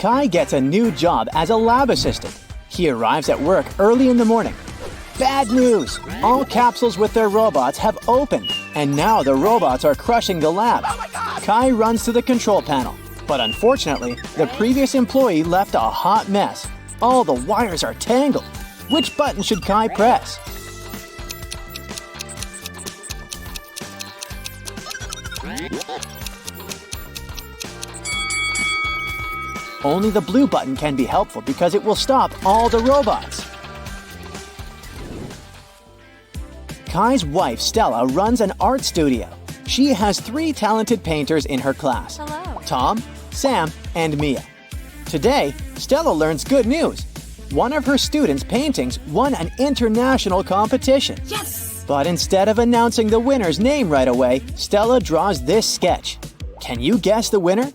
Kai gets a new job as a lab assistant. He arrives at work early in the morning. Bad news! All capsules with their robots have opened, and now the robots are crushing the lab. Kai runs to the control panel, but unfortunately, the previous employee left a hot mess. All the wires are tangled. Which button should Kai press? Only the blue button can be helpful because it will stop all the robots. Kai's wife, Stella, runs an art studio. She has 3 talented painters in her class. Hello. Tom, Sam, and Mia. Today, Stella learns good news. One of her students' paintings won an international competition. Yes! But instead of announcing the winner's name right away, Stella draws this sketch. Can you guess the winner?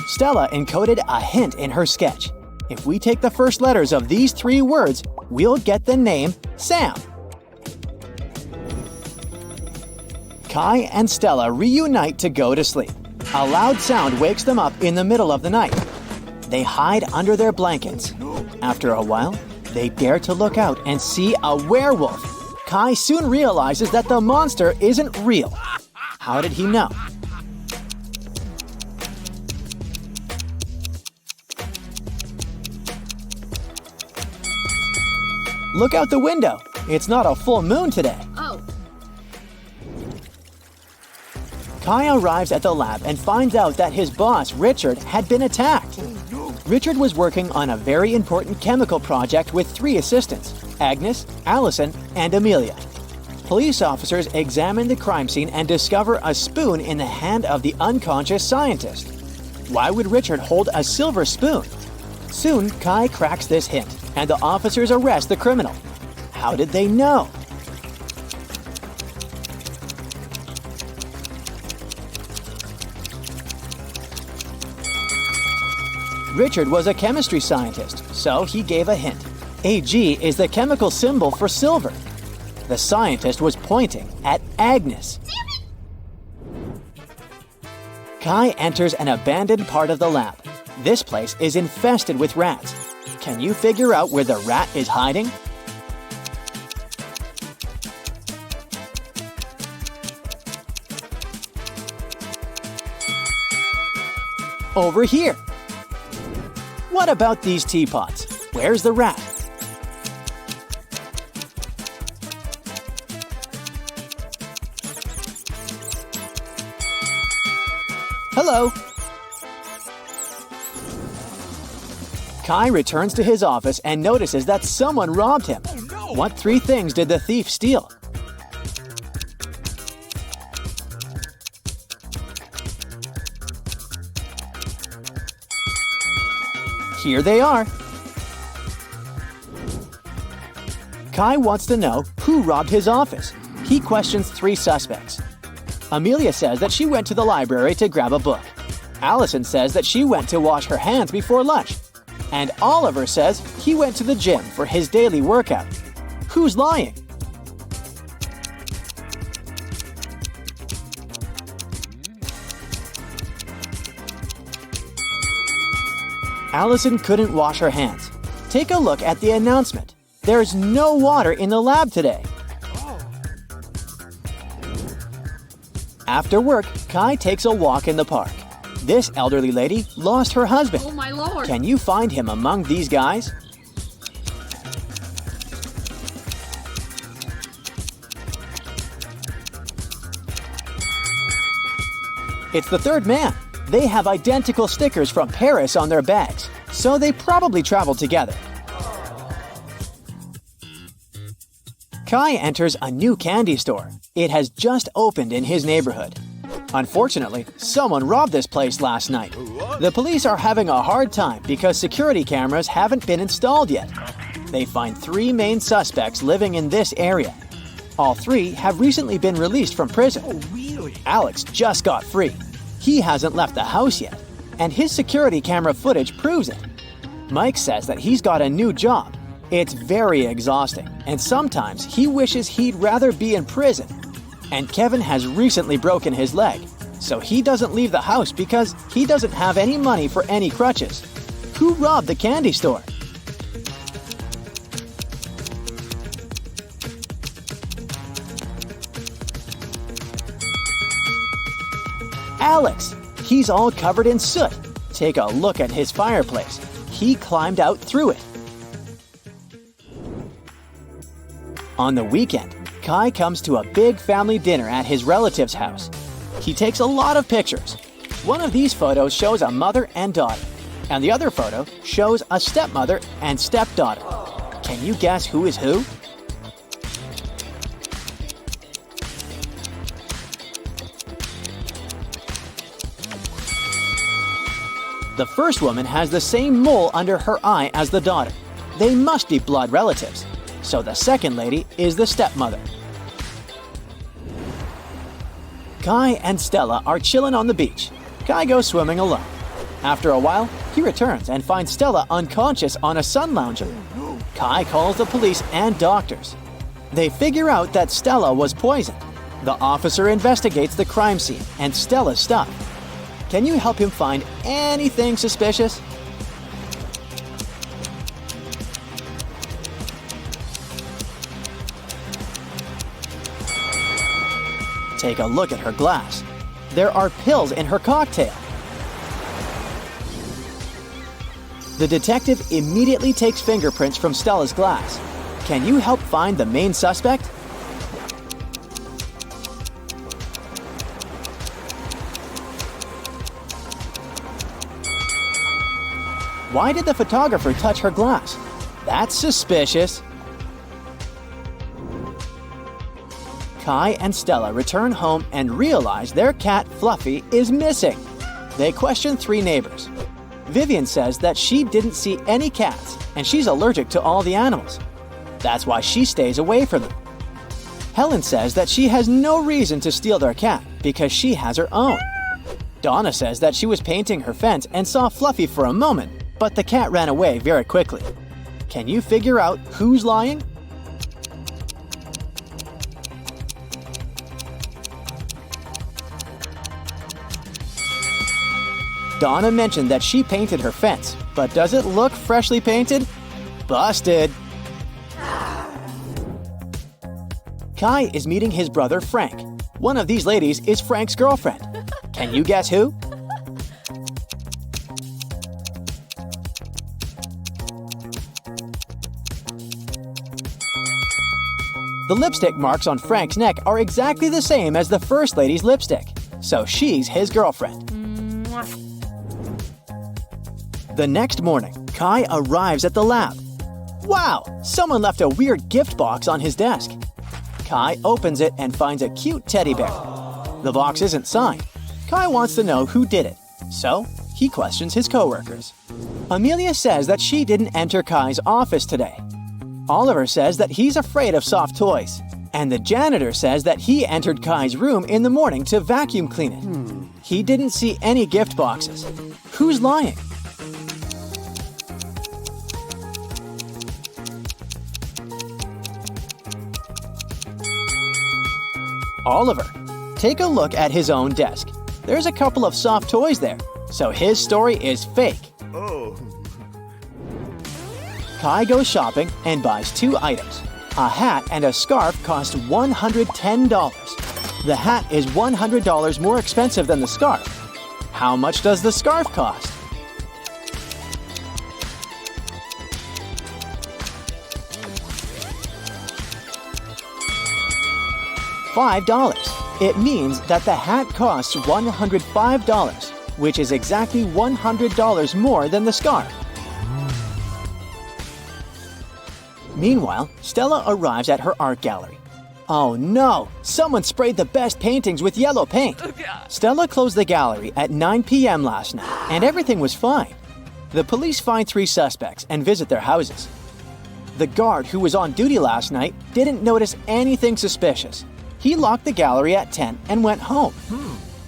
Stella encoded a hint in her sketch. If we take the first letters of these 3 words, we'll get the name Sam. Kai and Stella reunite to go to sleep. A loud sound wakes them up in the middle of the night. They hide under their blankets. After a while, they dare to look out and see a werewolf. Kai soon realizes that the monster isn't real. How did he know? Look out the window. It's not a full moon today. Oh. Kai arrives at the lab and finds out that his boss, Richard, had been attacked. Richard was working on a very important chemical project with 3 assistants, Agnes, Allison, and Amelia. Police officers examine the crime scene and discover a spoon in the hand of the unconscious scientist. Why would Richard hold a silver spoon? Soon, Kai cracks this hint, and the officers arrest the criminal. How did they know? Richard was a chemistry scientist, so he gave a hint. Ag is the chemical symbol for silver. The scientist was pointing at Agnes. Kai enters an abandoned part of the lab. This place is infested with rats. Can you figure out where the rat is hiding? Over here. What about these teapots? Where's the rat? Hello. Kai returns to his office and notices that someone robbed him. What 3 things did the thief steal? Here they are. Kai wants to know who robbed his office. He questions 3 suspects. Amelia says that she went to the library to grab a book. Allison says that she went to wash her hands before lunch. And Oliver says he went to the gym for his daily workout. Who's lying? Allison couldn't wash her hands. Take a look at the announcement. There's no water in the lab today. After work, Kai takes a walk in the park. This elderly lady lost her husband. Oh my lord. Can you find him among these guys? It's the 3rd man. They have identical stickers from Paris on their bags, so they probably traveled together. Kai enters a new candy store. It has just opened in his neighborhood. Unfortunately, someone robbed this place last night. The police are having a hard time because security cameras haven't been installed yet. They find 3 main suspects living in this area. All 3 have recently been released from prison. Alex just got free. He hasn't left the house yet, and his security camera footage proves it. Mike says that he's got a new job. It's very exhausting, and sometimes he wishes he'd rather be in prison. And Kevin has recently broken his leg, so he doesn't leave the house because he doesn't have any money for any crutches. Who robbed the candy store? Alex! He's all covered in soot. Take a look at his fireplace. He climbed out through it. On the weekend, Kai comes to a big family dinner at his relative's house. He takes a lot of pictures. One of these photos shows a mother and daughter, and the other photo shows a stepmother and stepdaughter. Can you guess who is who? The first woman has the same mole under her eye as the daughter. They must be blood relatives. So the second lady is the stepmother. Kai and Stella are chilling on the beach. Kai goes swimming alone. After a while, he returns and finds Stella unconscious on a sun lounger. Kai calls the police and doctors. They figure out that Stella was poisoned. The officer investigates the crime scene and Stella's stuff. Can you help him find anything suspicious? Take a look at her glass. There are pills in her cocktail. The detective immediately takes fingerprints from Stella's glass. Can you help find the main suspect? Why did the photographer touch her glass? That's suspicious. Kai and Stella return home and realize their cat Fluffy is missing. They question 3 neighbors. Vivian says that she didn't see any cats and she's allergic to all the animals. That's why she stays away from them. Helen says that she has no reason to steal their cat because she has her own. Donna says that she was painting her fence and saw Fluffy for a moment, but the cat ran away very quickly. Can you figure out who's lying? Donna mentioned that she painted her fence, but does it look freshly painted? Busted! Kai is meeting his brother Frank. One of these ladies is Frank's girlfriend. Can you guess who? The lipstick marks on Frank's neck are exactly the same as the first lady's lipstick, so she's his girlfriend. The next morning, Kai arrives at the lab. Wow! Someone left a weird gift box on his desk. Kai opens it and finds a cute teddy bear. The box isn't signed. Kai wants to know who did it, so he questions his coworkers. Amelia says that she didn't enter Kai's office today. Oliver says that he's afraid of soft toys. And the janitor says that he entered Kai's room in the morning to vacuum clean it. He didn't see any gift boxes. Who's lying? Oliver. Take a look at his own desk. There's a couple of soft toys there, so his story is fake. Kai goes shopping and buys 2 items. A hat and a scarf cost $110. The hat is $100 more expensive than the scarf. How much does the scarf cost? $5. It means that the hat costs $105, which is exactly $100 more than the scarf. Meanwhile, Stella arrives at her art gallery. Oh no! Someone sprayed the best paintings with yellow paint! Stella closed the gallery at 9 p.m. last night, and everything was fine. The police find 3 suspects and visit their houses. The guard who was on duty last night didn't notice anything suspicious. He locked the gallery at 10 and went home.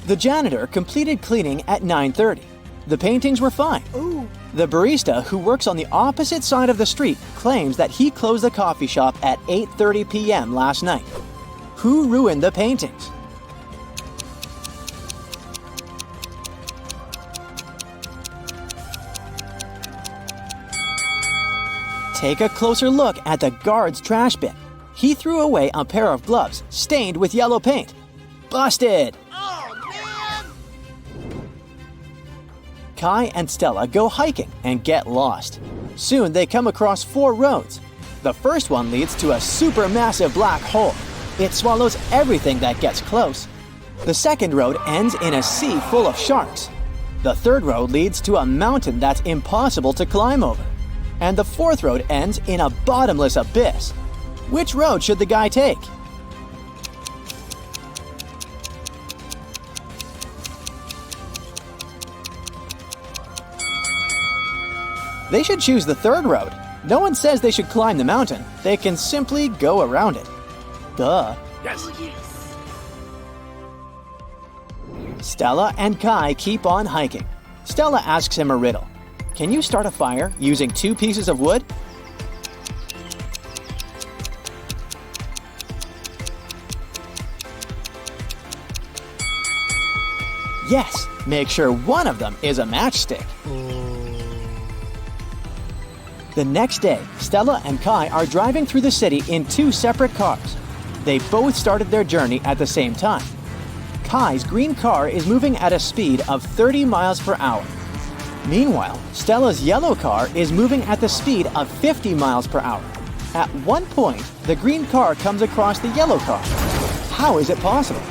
The janitor completed cleaning at 9:30. The paintings were fine. The barista, who works on the opposite side of the street, claims that he closed the coffee shop at 8:30 p.m. last night. Who ruined the paintings? Take a closer look at the guard's trash bin. He threw away a pair of gloves stained with yellow paint. Busted! Kai and Stella go hiking and get lost. Soon they come across 4 roads. The first one leads to a supermassive black hole. It swallows everything that gets close. The second road ends in a sea full of sharks. The third road leads to a mountain that's impossible to climb over. And the fourth road ends in a bottomless abyss. Which road should the guy take? They should choose the third road. No one says they should climb the mountain. They can simply go around it. Duh. Yes. Stella and Kai keep on hiking. Stella asks him a riddle. Can you start a fire using 2 pieces of wood? Yes, make sure one of them is a matchstick. The next day, Stella and Kai are driving through the city in 2 separate cars. They both started their journey at the same time. Kai's green car is moving at a speed of 30 miles per hour. Meanwhile, Stella's yellow car is moving at the speed of 50 miles per hour. At one point, the green car comes across the yellow car. How is it possible?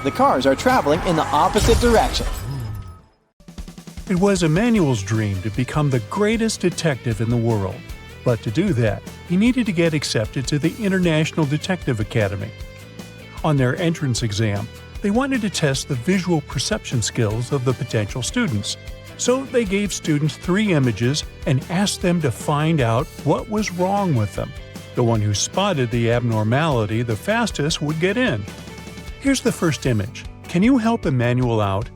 The cars are traveling in the opposite direction. It was Emmanuel's dream to become the greatest detective in the world. But to do that, he needed to get accepted to the International Detective Academy. On their entrance exam, they wanted to test the visual perception skills of the potential students. So they gave students 3 images and asked them to find out what was wrong with them. The one who spotted the abnormality the fastest would get in. Here's the first image. Can you help Emmanuel out?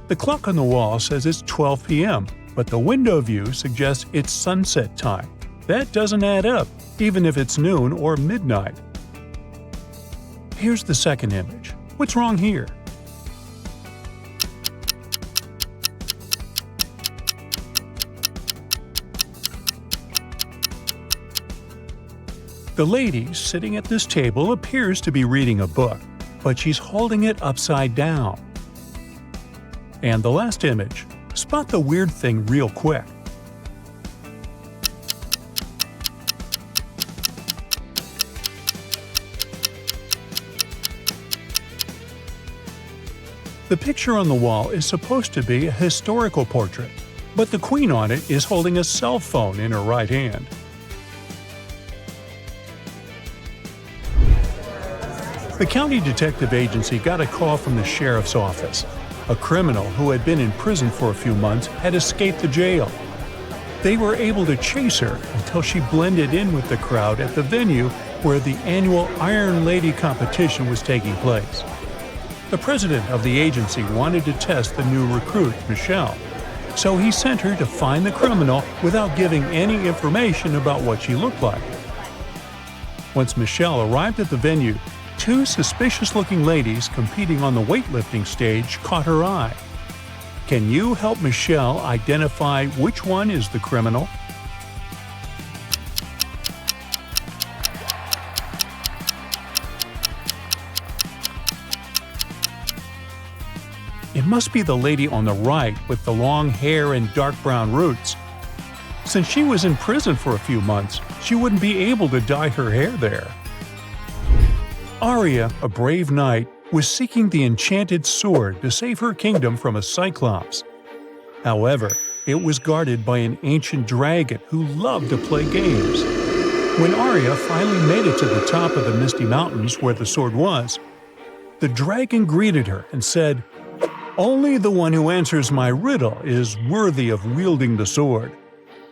The clock on the wall says it's 12 p.m., but the window view suggests it's sunset time. That doesn't add up, even if it's noon or midnight. Here's the second image. What's wrong here? The lady sitting at this table appears to be reading a book, but she's holding it upside down. And the last image. Spot the weird thing real quick. The picture on the wall is supposed to be a historical portrait, but the queen on it is holding a cell phone in her right hand. The county detective agency got a call from the sheriff's office. A criminal who had been in prison for a few months had escaped the jail. They were able to chase her until she blended in with the crowd at the venue where the annual Iron Lady competition was taking place. The president of the agency wanted to test the new recruit, Michelle, so he sent her to find the criminal without giving any information about what she looked like. Once Michelle arrived at the venue, 2 suspicious-looking ladies competing on the weightlifting stage caught her eye. Can you help Michelle identify which one is the criminal? It must be the lady on the right with the long hair and dark brown roots. Since she was in prison for a few months, she wouldn't be able to dye her hair there. Arya, a brave knight, was seeking the enchanted sword to save her kingdom from a cyclops. However, it was guarded by an ancient dragon who loved to play games. When Arya finally made it to the top of the Misty Mountains where the sword was, the dragon greeted her and said, Only the one who answers my riddle is worthy of wielding the sword.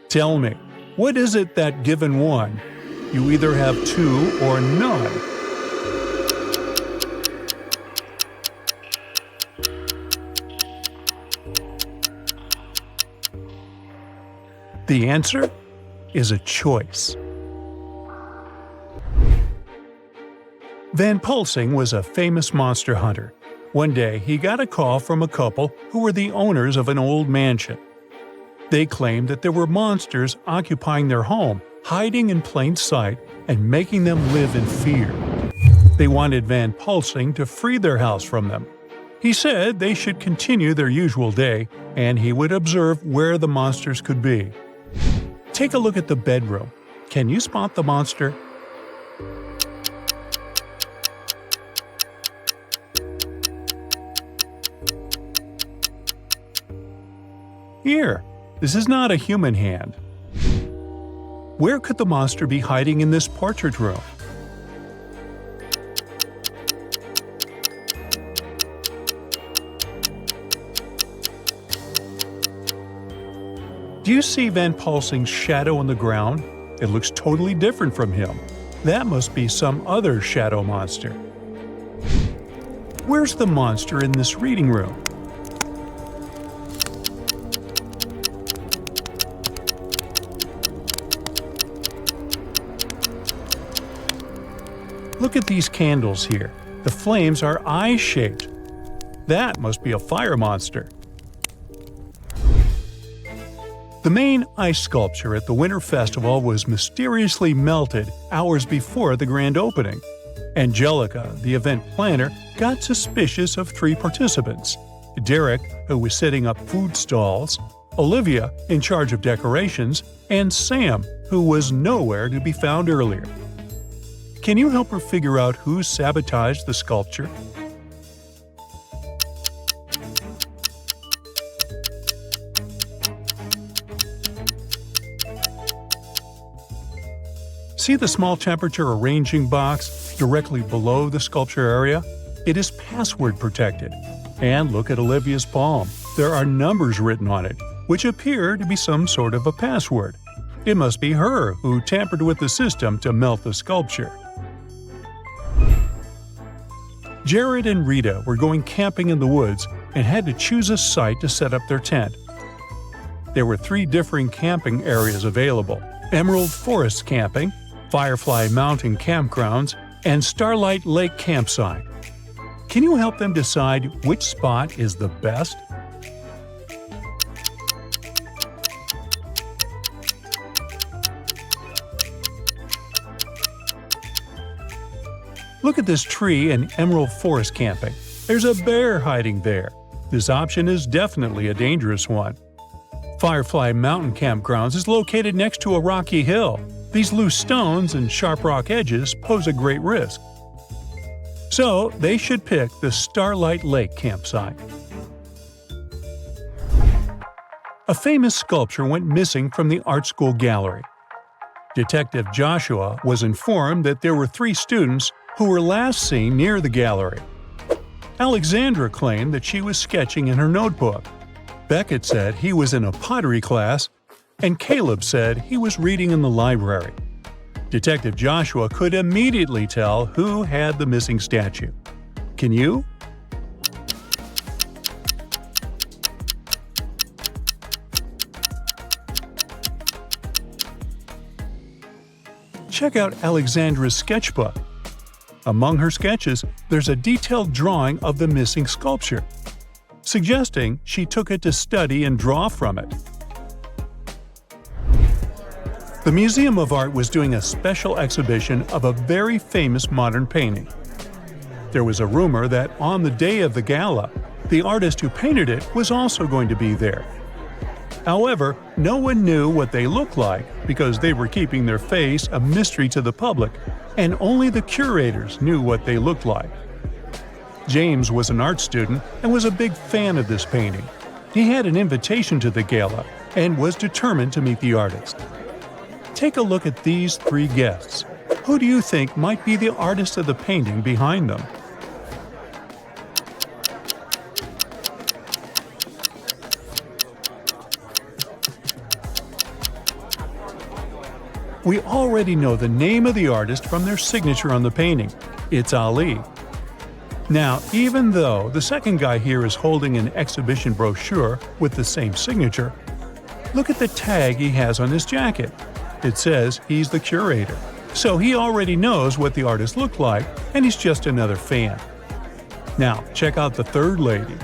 Tell me, what is it that given one, you either have two or none? The answer is a choice. Van Pulsing was a famous monster hunter. One day, he got a call from a couple who were the owners of an old mansion. They claimed that there were monsters occupying their home, hiding in plain sight and making them live in fear. They wanted Van Pulsing to free their house from them. He said they should continue their usual day, and he would observe where the monsters could be. Take a look at the bedroom. Can you spot the monster? Here, this is not a human hand. Where could the monster be hiding in this portrait room? Do you see Van Pulsing's shadow on the ground? It looks totally different from him. That must be some other shadow monster. Where's the monster in this reading room? Look at these candles here. The flames are eye-shaped. That must be a fire monster. The main ice sculpture at the Winter Festival was mysteriously melted hours before the grand opening. Angelica, the event planner, got suspicious of three participants: Derek, who was setting up food stalls, Olivia, in charge of decorations, and Sam, who was nowhere to be found earlier. Can you help her figure out who sabotaged the sculpture? See the small temperature arranging box directly below the sculpture area? It is password protected. And look at Olivia's palm. There are numbers written on it, which appear to be some sort of a password. It must be her who tampered with the system to melt the sculpture. Jared and Rita were going camping in the woods and had to choose a site to set up their tent. There were three differing camping areas available: Emerald Forest Camping, Firefly Mountain Campgrounds, and Starlight Lake Campsite. Can you help them decide which spot is the best? Look at this tree in Emerald Forest Camping. There's a bear hiding there. This option is definitely a dangerous one. Firefly Mountain Campgrounds is located next to a rocky hill. These loose stones and sharp rock edges pose a great risk. So they should pick the Starlight Lake Campsite. A famous sculpture went missing from the art school gallery. Detective Joshua was informed that there were three students who were last seen near the gallery. Alexandra claimed that she was sketching in her notebook. Beckett said he was in a pottery class, and Caleb said he was reading in the library. Detective Joshua could immediately tell who had the missing statue. Can you? Check out Alexandra's sketchbook. Among her sketches, there's a detailed drawing of the missing sculpture, suggesting she took it to study and draw from it. The Museum of Art was doing a special exhibition of a very famous modern painting. There was a rumor that on the day of the gala, the artist who painted it was also going to be there. However, no one knew what they looked like because they were keeping their face a mystery to the public, and only the curators knew what they looked like. James was an art student and was a big fan of this painting. He had an invitation to the gala and was determined to meet the artist. Take a look at these three guests. Who do you think might be the artist of the painting behind them? We already know the name of the artist from their signature on the painting. It's Ali. Now, even though the second guy here is holding an exhibition brochure with the same signature, look at the tag he has on his jacket. It says he's the curator. So he already knows what the artist looked like, and he's just another fan. Now, check out the third lady.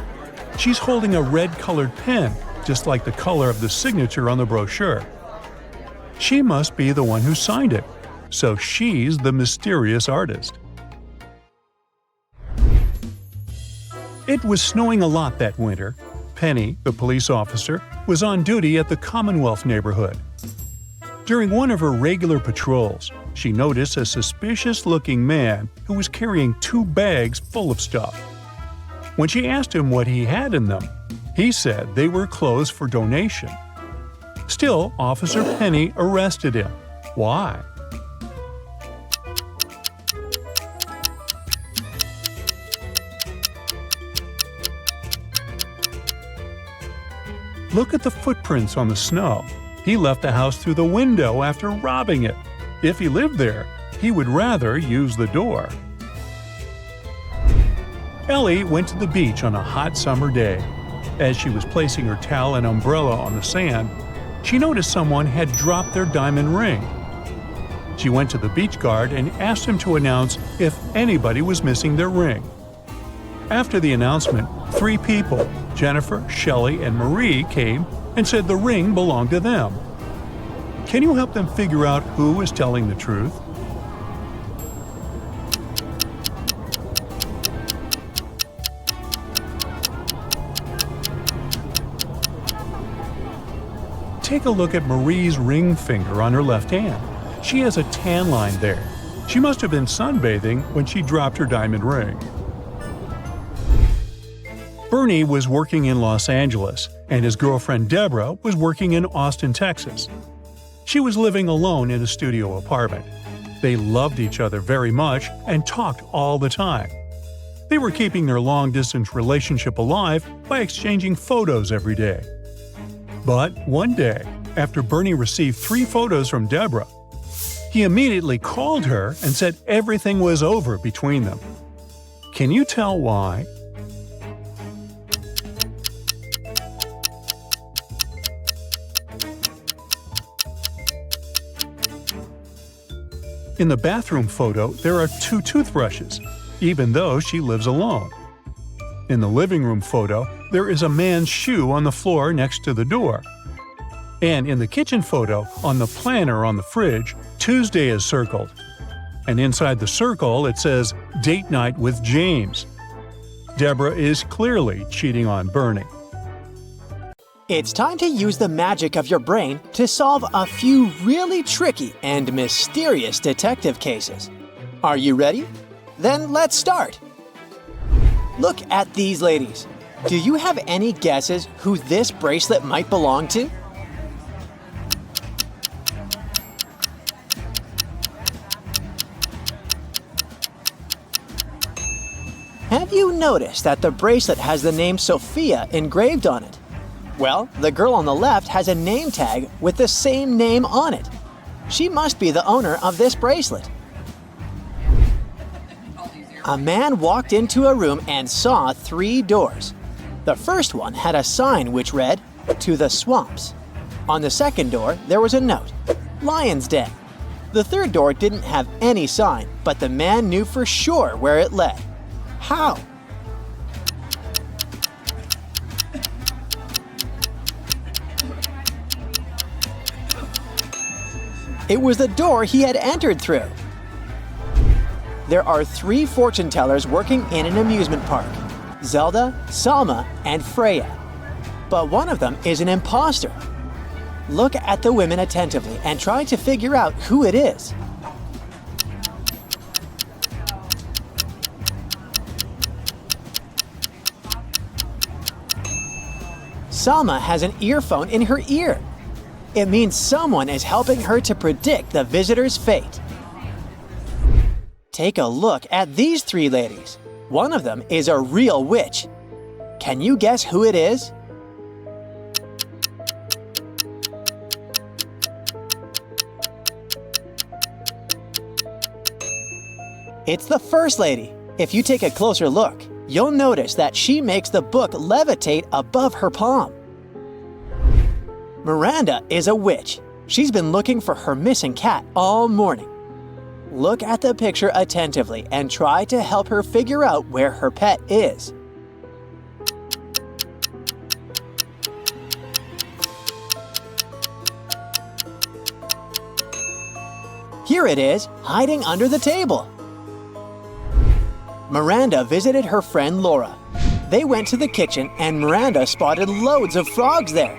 She's holding a red-colored pen, just like the color of the signature on the brochure. She must be the one who signed it, so she's the mysterious artist. It was snowing a lot that winter. Penny, the police officer, was on duty at the Commonwealth neighborhood. During one of her regular patrols, she noticed a suspicious-looking man who was carrying 2 bags full of stuff. When she asked him what he had in them, he said they were clothes for donation. Still, Officer Penny arrested him. Why? Look at the footprints on the snow. He left the house through the window after robbing it. If he lived there, he would rather use the door. Ellie went to the beach on a hot summer day. As she was placing her towel and umbrella on the sand, she noticed someone had dropped their diamond ring. She went to the beach guard and asked him to announce if anybody was missing their ring. After the announcement, 3 people, Jennifer, Shelley, and Marie, came and said the ring belonged to them. Can you help them figure out who is telling the truth? Take a look at Marie's ring finger on her left hand. She has a tan line there. She must have been sunbathing when she dropped her diamond ring. Bernie was working in Los Angeles, and his girlfriend Deborah was working in Austin, Texas. She was living alone in a studio apartment. They loved each other very much and talked all the time. They were keeping their long-distance relationship alive by exchanging photos every day. But one day, after Bernie received 3 photos from Deborah, he immediately called her and said everything was over between them. Can you tell why? In the bathroom photo, there are 2 toothbrushes, even though she lives alone. In the living room photo, there is a man's shoe on the floor next to the door. And in the kitchen photo, on the planner on the fridge, Tuesday is circled. And inside the circle, it says, "Date night with James." Deborah is clearly cheating on Bernie. It's time to use the magic of your brain to solve a few really tricky and mysterious detective cases. Are you ready? Then let's start! Look at these ladies. Do you have any guesses who this bracelet might belong to? Have you noticed that the bracelet has the name Sophia engraved on it? Well, the girl on the left has a name tag with the same name on it. She must be the owner of this bracelet. A man walked into a room and saw 3 doors. The first one had a sign which read, "To the Swamps." On the second door, there was a note, "Lion's Den." The third door didn't have any sign, but the man knew for sure where it led. How? It was the door he had entered through. There are 3 fortune tellers working in an amusement park: Zelda, Salma, and Freya. But one of them is an imposter. Look at the women attentively and try to figure out who it is. Salma has an earphone in her ear. It means someone is helping her to predict the visitor's fate. Take a look at these 3 ladies. One of them is a real witch. Can you guess who it is? It's the First Lady. If you take a closer look, you'll notice that she makes the book levitate above her palm. Miranda is a witch. She's been looking for her missing cat all morning. Look at the picture attentively and try to help her figure out where her pet is. Here it is, hiding under the table. Miranda visited her friend Laura. They went to the kitchen and Miranda spotted loads of frogs there.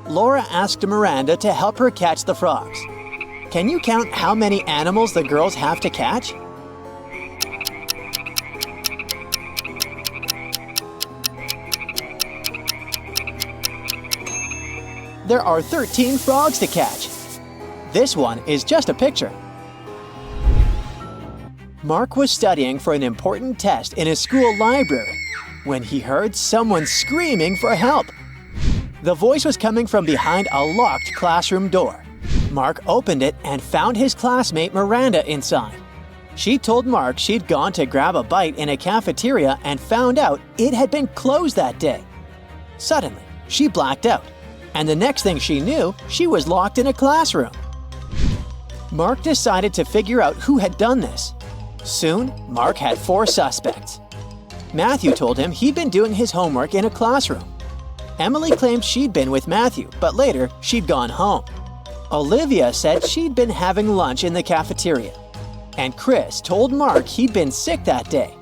Laura asked Miranda to help her catch the frogs. Can you count how many animals the girls have to catch? There are 13 frogs to catch. This one is just a picture. Mark was studying for an important test in his school library when he heard someone screaming for help. The voice was coming from behind a locked classroom door. Mark opened it and found his classmate Miranda inside. She told Mark she'd gone to grab a bite in a cafeteria and found out it had been closed that day. Suddenly, she blacked out, and the next thing she knew, she was locked in a classroom. Mark decided to figure out who had done this. Soon, Mark had 4 suspects. Matthew told him he'd been doing his homework in a classroom. Emily claimed she'd been with Matthew, but later she'd gone home. Olivia said she'd been having lunch in the cafeteria. And Chris told Mark he'd been sick that day.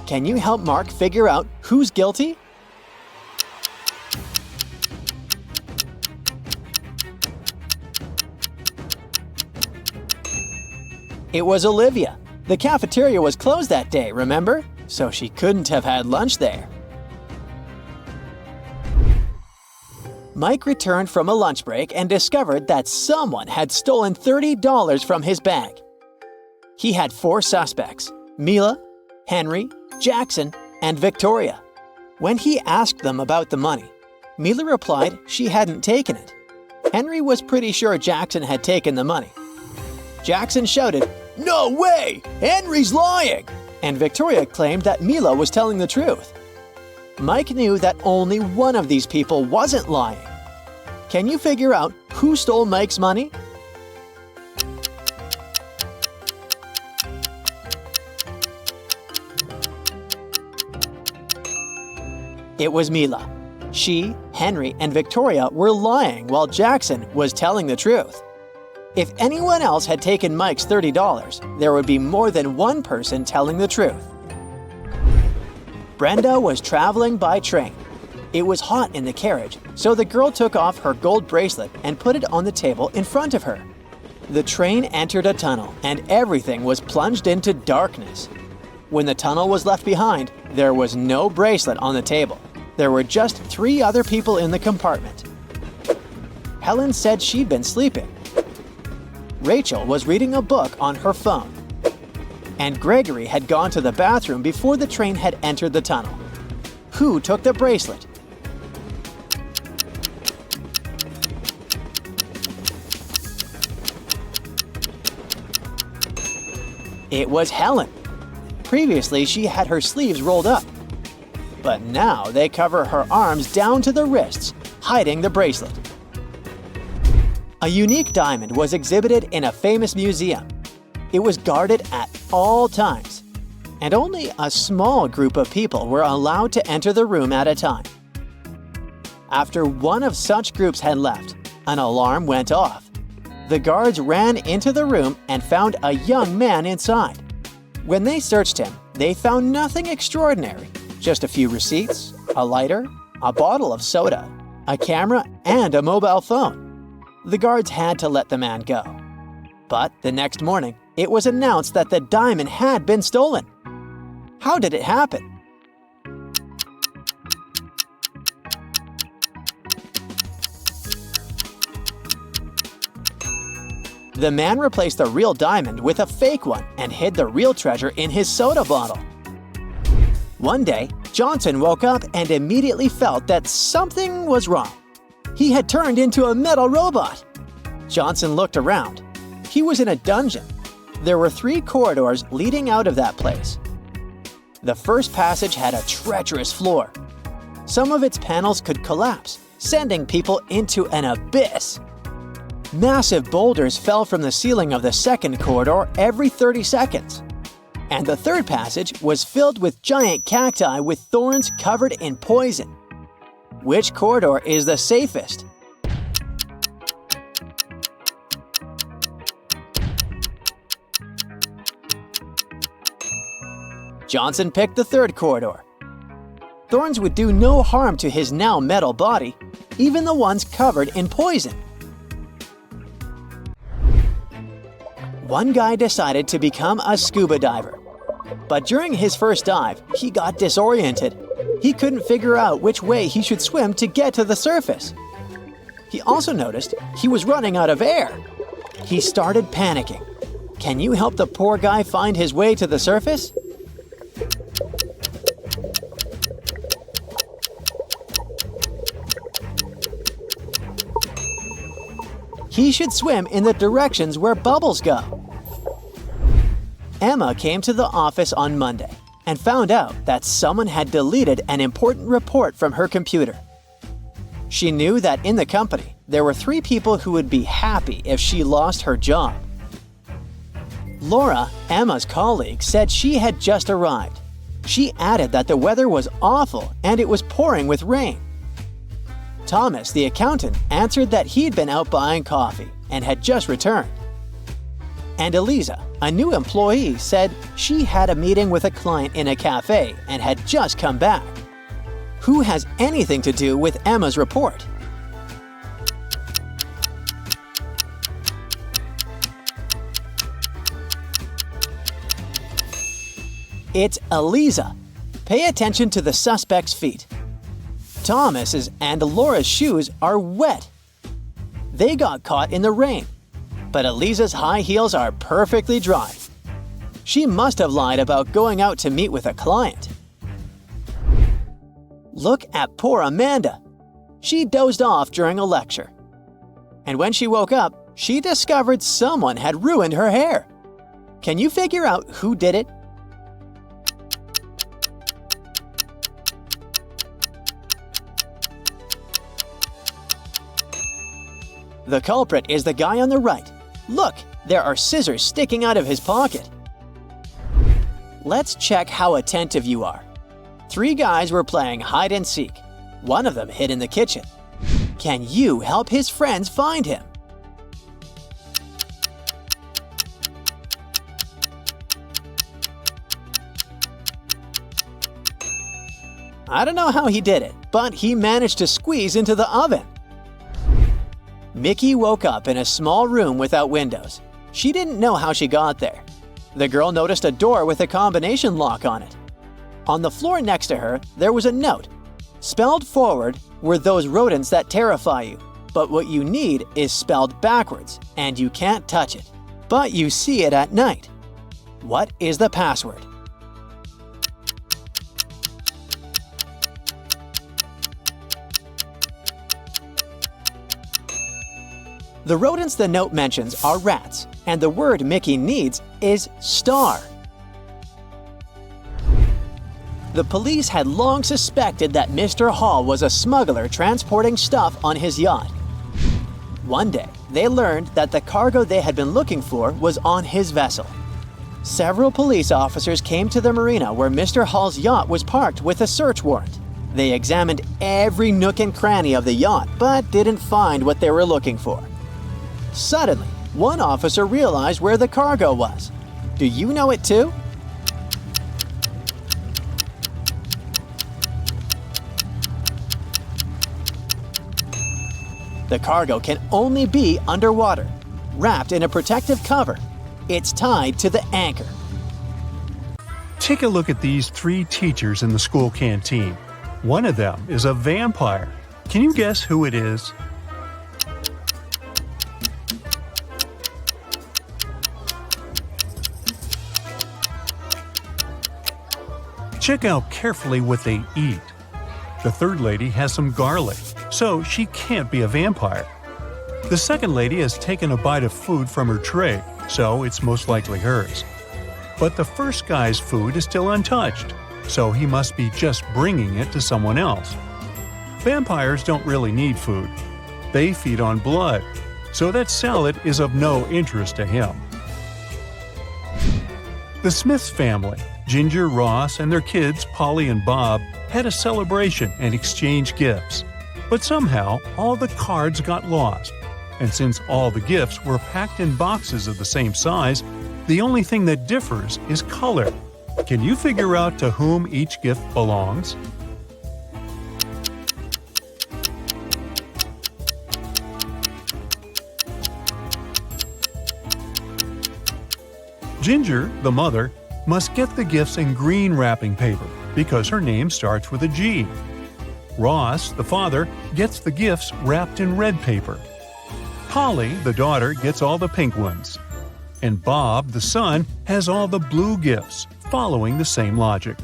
Can you help Mark figure out who's guilty? It was Olivia. The cafeteria was closed that day, remember? So she couldn't have had lunch there. Mike returned from a lunch break and discovered that someone had stolen $30 from his bag. He had 4 suspects: Mila, Henry, Jackson, and Victoria. When he asked them about the money, Mila replied she hadn't taken it. Henry was pretty sure Jackson had taken the money. Jackson shouted, "No way! Henry's lying!" And Victoria claimed that Mila was telling the truth. Mike knew that only one of these people wasn't lying. Can you figure out who stole Mike's money? It was Mila. She, Henry, and Victoria were lying while Jackson was telling the truth. If anyone else had taken Mike's $30, there would be more than one person telling the truth. Brenda was traveling by train. It was hot in the carriage, so the girl took off her gold bracelet and put it on the table in front of her. The train entered a tunnel and everything was plunged into darkness. When the tunnel was left behind, there was no bracelet on the table. There were just 3 other people in the compartment. Helen said she'd been sleeping. Rachel was reading a book on her phone. And Gregory had gone to the bathroom before the train had entered the tunnel. Who took the bracelet? It was Helen. Previously, she had her sleeves rolled up. But now they cover her arms down to the wrists, hiding the bracelet. A unique diamond was exhibited in a famous museum. It was guarded at all times, and only a small group of people were allowed to enter the room at a time. After one of such groups had left, an alarm went off. The guards ran into the room and found a young man inside. When they searched him, they found nothing extraordinary, just a few receipts, a lighter, a bottle of soda, a camera, and a mobile phone. The guards had to let the man go. But the next morning, it was announced that the diamond had been stolen. How did it happen? The man replaced the real diamond with a fake one and hid the real treasure in his soda bottle. One day, Johnson woke up and immediately felt that something was wrong. He had turned into a metal robot. Johnson looked around. He was in a dungeon. There were 3 corridors leading out of that place. The first passage had a treacherous floor. Some of its panels could collapse, sending people into an abyss. Massive boulders fell from the ceiling of the second corridor every 30 seconds. And the third passage was filled with giant cacti with thorns covered in poison. Which corridor is the safest? Johnson picked the third corridor. Thorns would do no harm to his now metal body, even the ones covered in poison. One guy decided to become a scuba diver. But during his first dive, he got disoriented. He couldn't figure out which way he should swim to get to the surface. He also noticed he was running out of air. He started panicking. Can you help the poor guy find his way to the surface? He should swim in the directions where bubbles go. Emma came to the office on Monday and found out that someone had deleted an important report from her computer. She knew that in the company, there were 3 people who would be happy if she lost her job. Laura, Emma's colleague, said she had just arrived. She added that the weather was awful and it was pouring with rain. Thomas, the accountant, answered that he'd been out buying coffee and had just returned. And Eliza, a new employee, said she had a meeting with a client in a cafe and had just come back. Who has anything to do with Emma's report? It's Eliza. Pay attention to the suspect's feet. Thomas's and Laura's shoes are wet. They got caught in the rain, but Eliza's high heels are perfectly dry. She must have lied about going out to meet with a client. Look at poor Amanda. She dozed off during a lecture. And when she woke up, she discovered someone had ruined her hair. Can you figure out who did it? The culprit is the guy on the right. Look, there are scissors sticking out of his pocket. Let's check how attentive you are. 3 guys were playing hide and seek. One of them hid in the kitchen. Can you help his friends find him? I don't know how he did it, but he managed to squeeze into the oven. Mickey woke up in a small room without windows. She didn't know how she got there. The girl noticed a door with a combination lock on it. On the floor next to her, there was a note. Spelled forward were those rodents that terrify you, but what you need is spelled backwards, and you can't touch it. But you see it at night. What is the password? The rodents the note mentions are rats, and the word Mickey needs is star. The police had long suspected that Mr. Hall was a smuggler transporting stuff on his yacht. One day, they learned that the cargo they had been looking for was on his vessel. Several police officers came to the marina where Mr. Hall's yacht was parked with a search warrant. They examined every nook and cranny of the yacht, but didn't find what they were looking for. Suddenly, one officer realized where the cargo was. Do you know it too? The cargo can only be underwater, wrapped in a protective cover. It's tied to the anchor. Take a look at these 3 teachers in the school canteen. One of them is a vampire. Can you guess who it is? Check out carefully what they eat. The third lady has some garlic, so she can't be a vampire. The second lady has taken a bite of food from her tray, so it's most likely hers. But the first guy's food is still untouched, so he must be just bringing it to someone else. Vampires don't really need food. They feed on blood, so that salad is of no interest to him. The Smiths family, Ginger, Ross, and their kids, Polly and Bob, had a celebration and exchanged gifts. But somehow, all the cards got lost. And since all the gifts were packed in boxes of the same size, the only thing that differs is color. Can you figure out to whom each gift belongs? Ginger, the mother, must get the gifts in green wrapping paper because her name starts with a G. Ross, the father, gets the gifts wrapped in red paper. Polly, the daughter, gets all the pink ones. And Bob, the son, has all the blue gifts, following the same logic.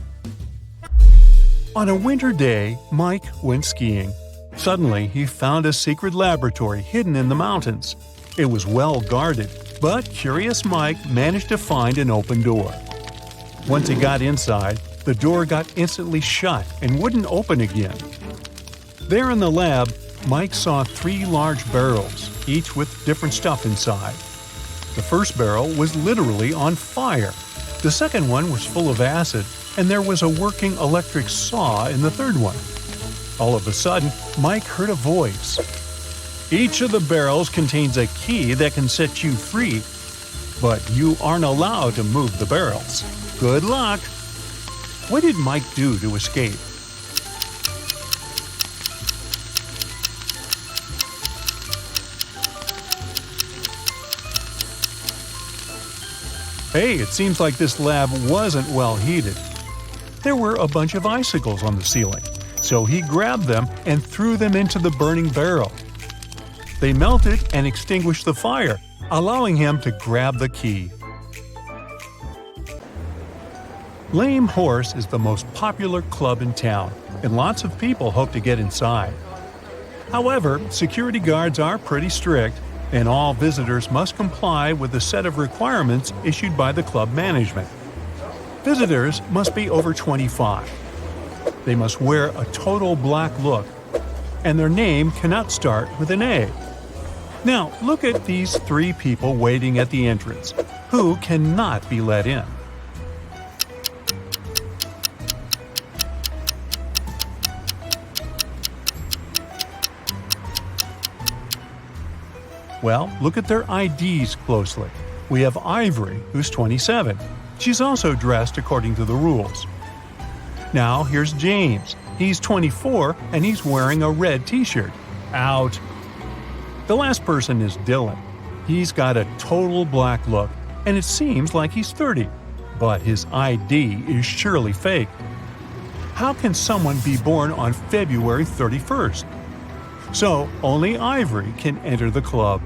On a winter day, Mike went skiing. Suddenly, he found a secret laboratory hidden in the mountains. It was well guarded, but curious Mike managed to find an open door. Once he got inside, the door got instantly shut and wouldn't open again. There in the lab, Mike saw 3 large barrels, each with different stuff inside. The first barrel was literally on fire. The second one was full of acid, and there was a working electric saw in the third one. All of a sudden, Mike heard a voice. Each of the barrels contains a key that can set you free, but you aren't allowed to move the barrels. Good luck! What did Mike do to escape? Hey, it seems like this lab wasn't well heated. There were a bunch of icicles on the ceiling, so he grabbed them and threw them into the burning barrel. They melted and extinguished the fire, allowing him to grab the key. Lame Horse is the most popular club in town, and lots of people hope to get inside. However, security guards are pretty strict, and all visitors must comply with a set of requirements issued by the club management. Visitors must be over 25. They must wear a total black look, and their name cannot start with an A. Now, look at these 3 people waiting at the entrance, who cannot be let in. Well, look at their IDs closely. We have Ivory, who's 27. She's also dressed according to the rules. Now, here's James. He's 24, and he's wearing a red t-shirt. Out. The last person is Dylan. He's got a total black look, and it seems like he's 30. But his ID is surely fake. How can someone be born on February 31st? So, only Ivory can enter the club.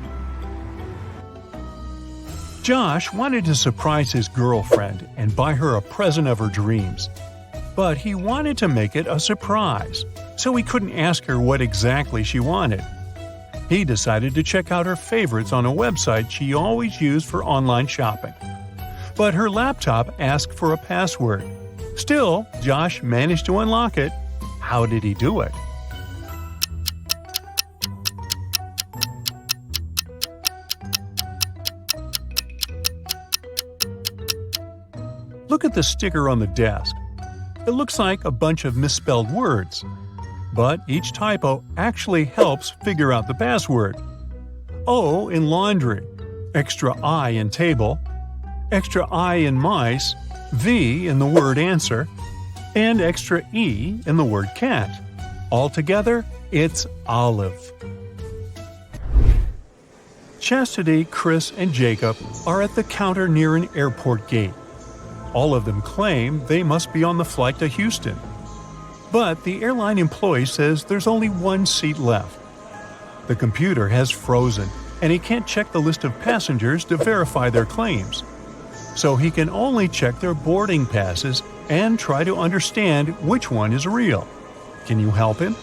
Josh wanted to surprise his girlfriend and buy her a present of her dreams. But he wanted to make it a surprise, so he couldn't ask her what exactly she wanted. He decided to check out her favorites on a website she always used for online shopping. But her laptop asked for a password. Still, Josh managed to unlock it. How did he do it? Look at the sticker on the desk. It looks like a bunch of misspelled words. But each typo actually helps figure out the password. O in laundry, extra I in table, extra I in mice, V in the word answer, and extra E in the word cat. Altogether, it's olive. Chastity, Chris, and Jacob are at the counter near an airport gate. All of them claim they must be on the flight to Houston. But the airline employee says there's only 1 seat left. The computer has frozen, and he can't check the list of passengers to verify their claims. So he can only check their boarding passes and try to understand which one is real. Can you help him?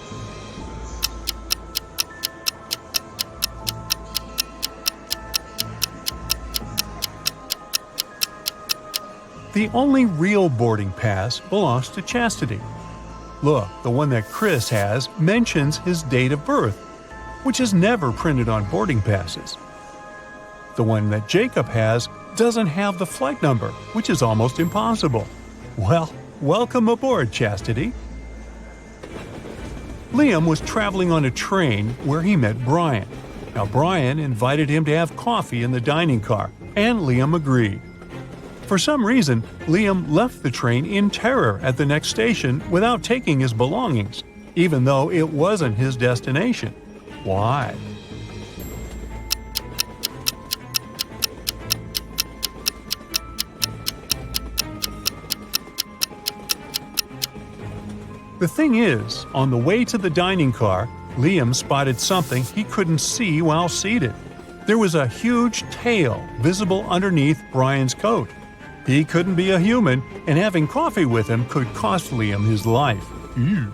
The only real boarding pass belongs to Chastity. Look, the one that Chris has mentions his date of birth, which is never printed on boarding passes. The one that Jacob has doesn't have the flight number, which is almost impossible. Well, welcome aboard, Chastity. Liam was traveling on a train where he met Brian. Now, Brian invited him to have coffee in the dining car, and Liam agreed. For some reason, Liam left the train in terror at the next station without taking his belongings, even though it wasn't his destination. Why? The thing is, on the way to the dining car, Liam spotted something he couldn't see while seated. There was a huge tail visible underneath Brian's coat. He couldn't be a human, and having coffee with him could cost Liam his life. Ew.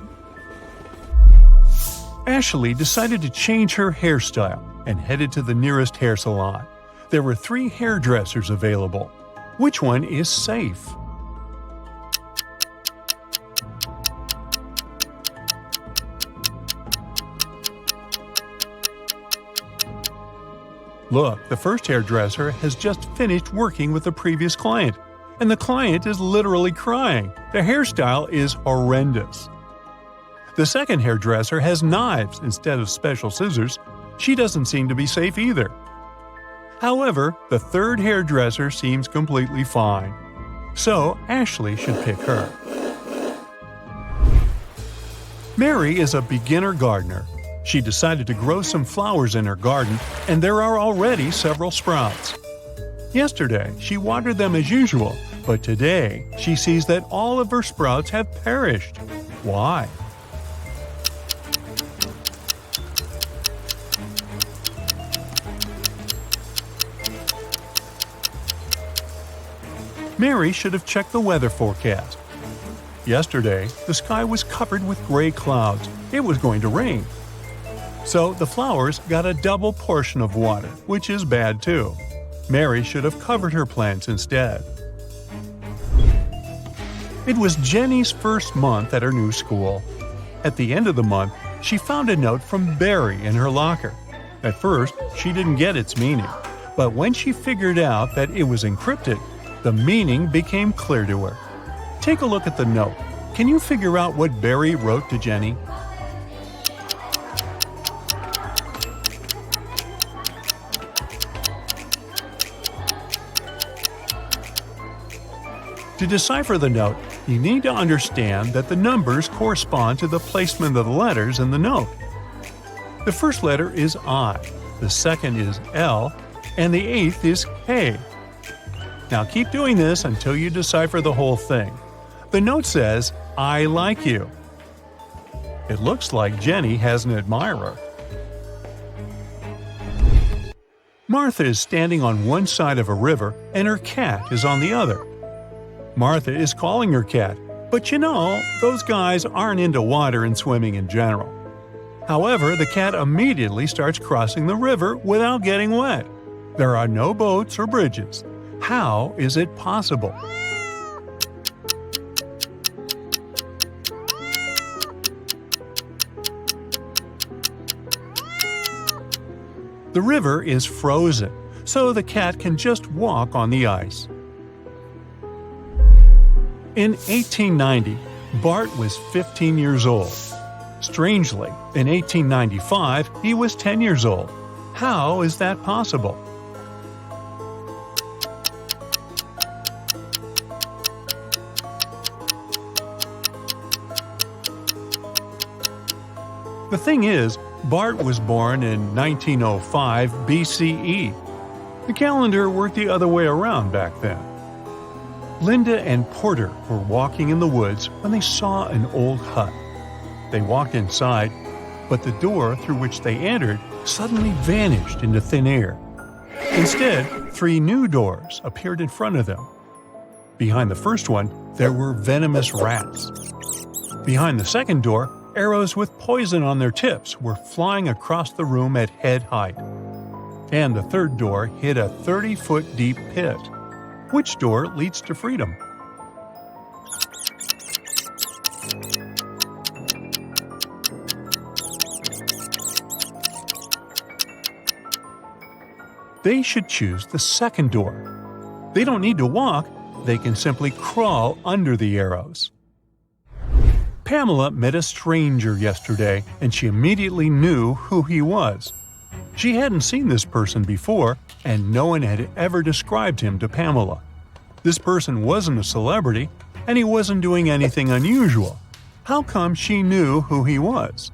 Ashley decided to change her hairstyle and headed to the nearest hair salon. There were 3 hairdressers available. Which one is safe? Look, the first hairdresser has just finished working with the previous client, and the client is literally crying. The hairstyle is horrendous. The second hairdresser has knives instead of special scissors. She doesn't seem to be safe either. However, the third hairdresser seems completely fine. So, Ashley should pick her. Mary is a beginner gardener. She decided to grow some flowers in her garden, and there are already several sprouts. Yesterday, she watered them as usual, but today she sees that all of her sprouts have perished. Why? Mary should have checked the weather forecast. Yesterday, the sky was covered with gray clouds. It was going to rain. So the flowers got a double portion of water, which is bad too. Mary should have covered her plants instead. It was Jenny's first month at her new school. At the end of the month, she found a note from Barry in her locker. At first, she didn't get its meaning, but when she figured out that it was encrypted, the meaning became clear to her. Take a look at the note. Can you figure out what Barry wrote to Jenny? To decipher the note, you need to understand that the numbers correspond to the placement of the letters in the note. The first letter is I, the second is L, and the 8th is K. Now keep doing this until you decipher the whole thing. The note says, I like you. It looks like Jenny has an admirer. Martha is standing on one side of a river and her cat is on the other. Martha is calling her cat, but you know, those guys aren't into water and swimming in general. However, the cat immediately starts crossing the river without getting wet. There are no boats or bridges. How is it possible? The river is frozen, so the cat can just walk on the ice. In 1890, Bart was 15 years old. Strangely, in 1895, he was 10 years old. How is that possible? The thing is, Bart was born in 1905 BCE. The calendar worked the other way around back then. Linda and Porter were walking in the woods when they saw an old hut. They walked inside, but the door through which they entered suddenly vanished into thin air. Instead, 3 new doors appeared in front of them. Behind the first one, there were venomous rats. Behind the second door, arrows with poison on their tips were flying across the room at head height. And the third door hid a 30-foot deep pit. Which door leads to freedom? They should choose the second door. They don't need to walk, they can simply crawl under the arrows. Pamela met a stranger yesterday, and she immediately knew who he was. She hadn't seen this person before, and no one had ever described him to Pamela. This person wasn't a celebrity, and he wasn't doing anything unusual. How come she knew who he was?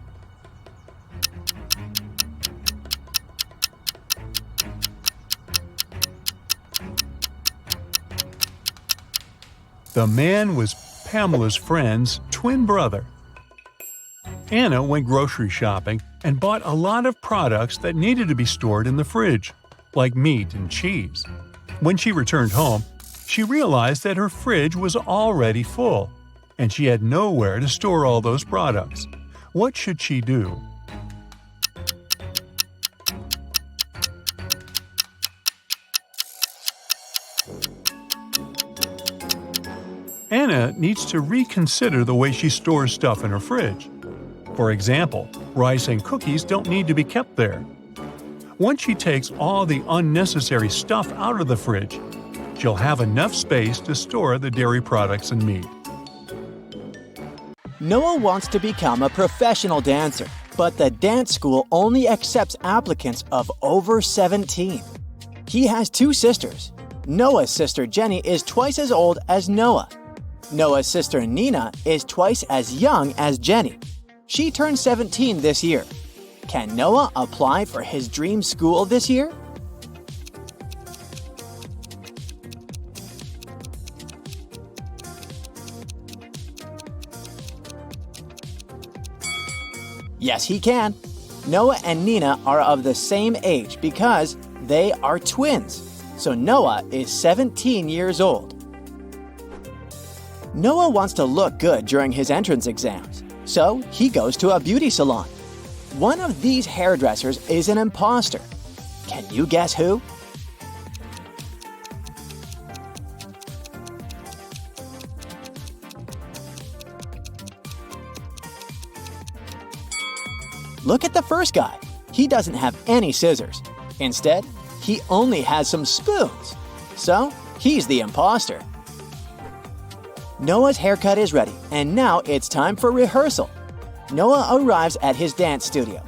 The man was Pamela's friend's twin brother. Anna went grocery shopping and bought a lot of products that needed to be stored in the fridge, like meat and cheese. When she returned home, she realized that her fridge was already full, and she had nowhere to store all those products. What should she do? Anna needs to reconsider the way she stores stuff in her fridge. For example, rice and cookies don't need to be kept there. Once she takes all the unnecessary stuff out of the fridge, she'll have enough space to store the dairy products and meat. Noah wants to become a professional dancer, but the dance school only accepts applicants of over 17. He has two sisters. Noah's sister Jenny is twice as old as Noah. Noah's sister Nina is twice as young as Jenny. She turned 17 this year. Can Noah apply for his dream school this year? Yes, he can. Noah and Nina are of the same age because they are twins. So Noah is 17 years old. Noah wants to look good during his entrance exams, so he goes to a beauty salon. One of these hairdressers is an imposter. Can you guess who? Look at the first guy. He doesn't have any scissors. Instead, he only has some spoons. So, he's the imposter. Noah's haircut is ready, and now it's time for rehearsal. Noah arrives at his dance studio.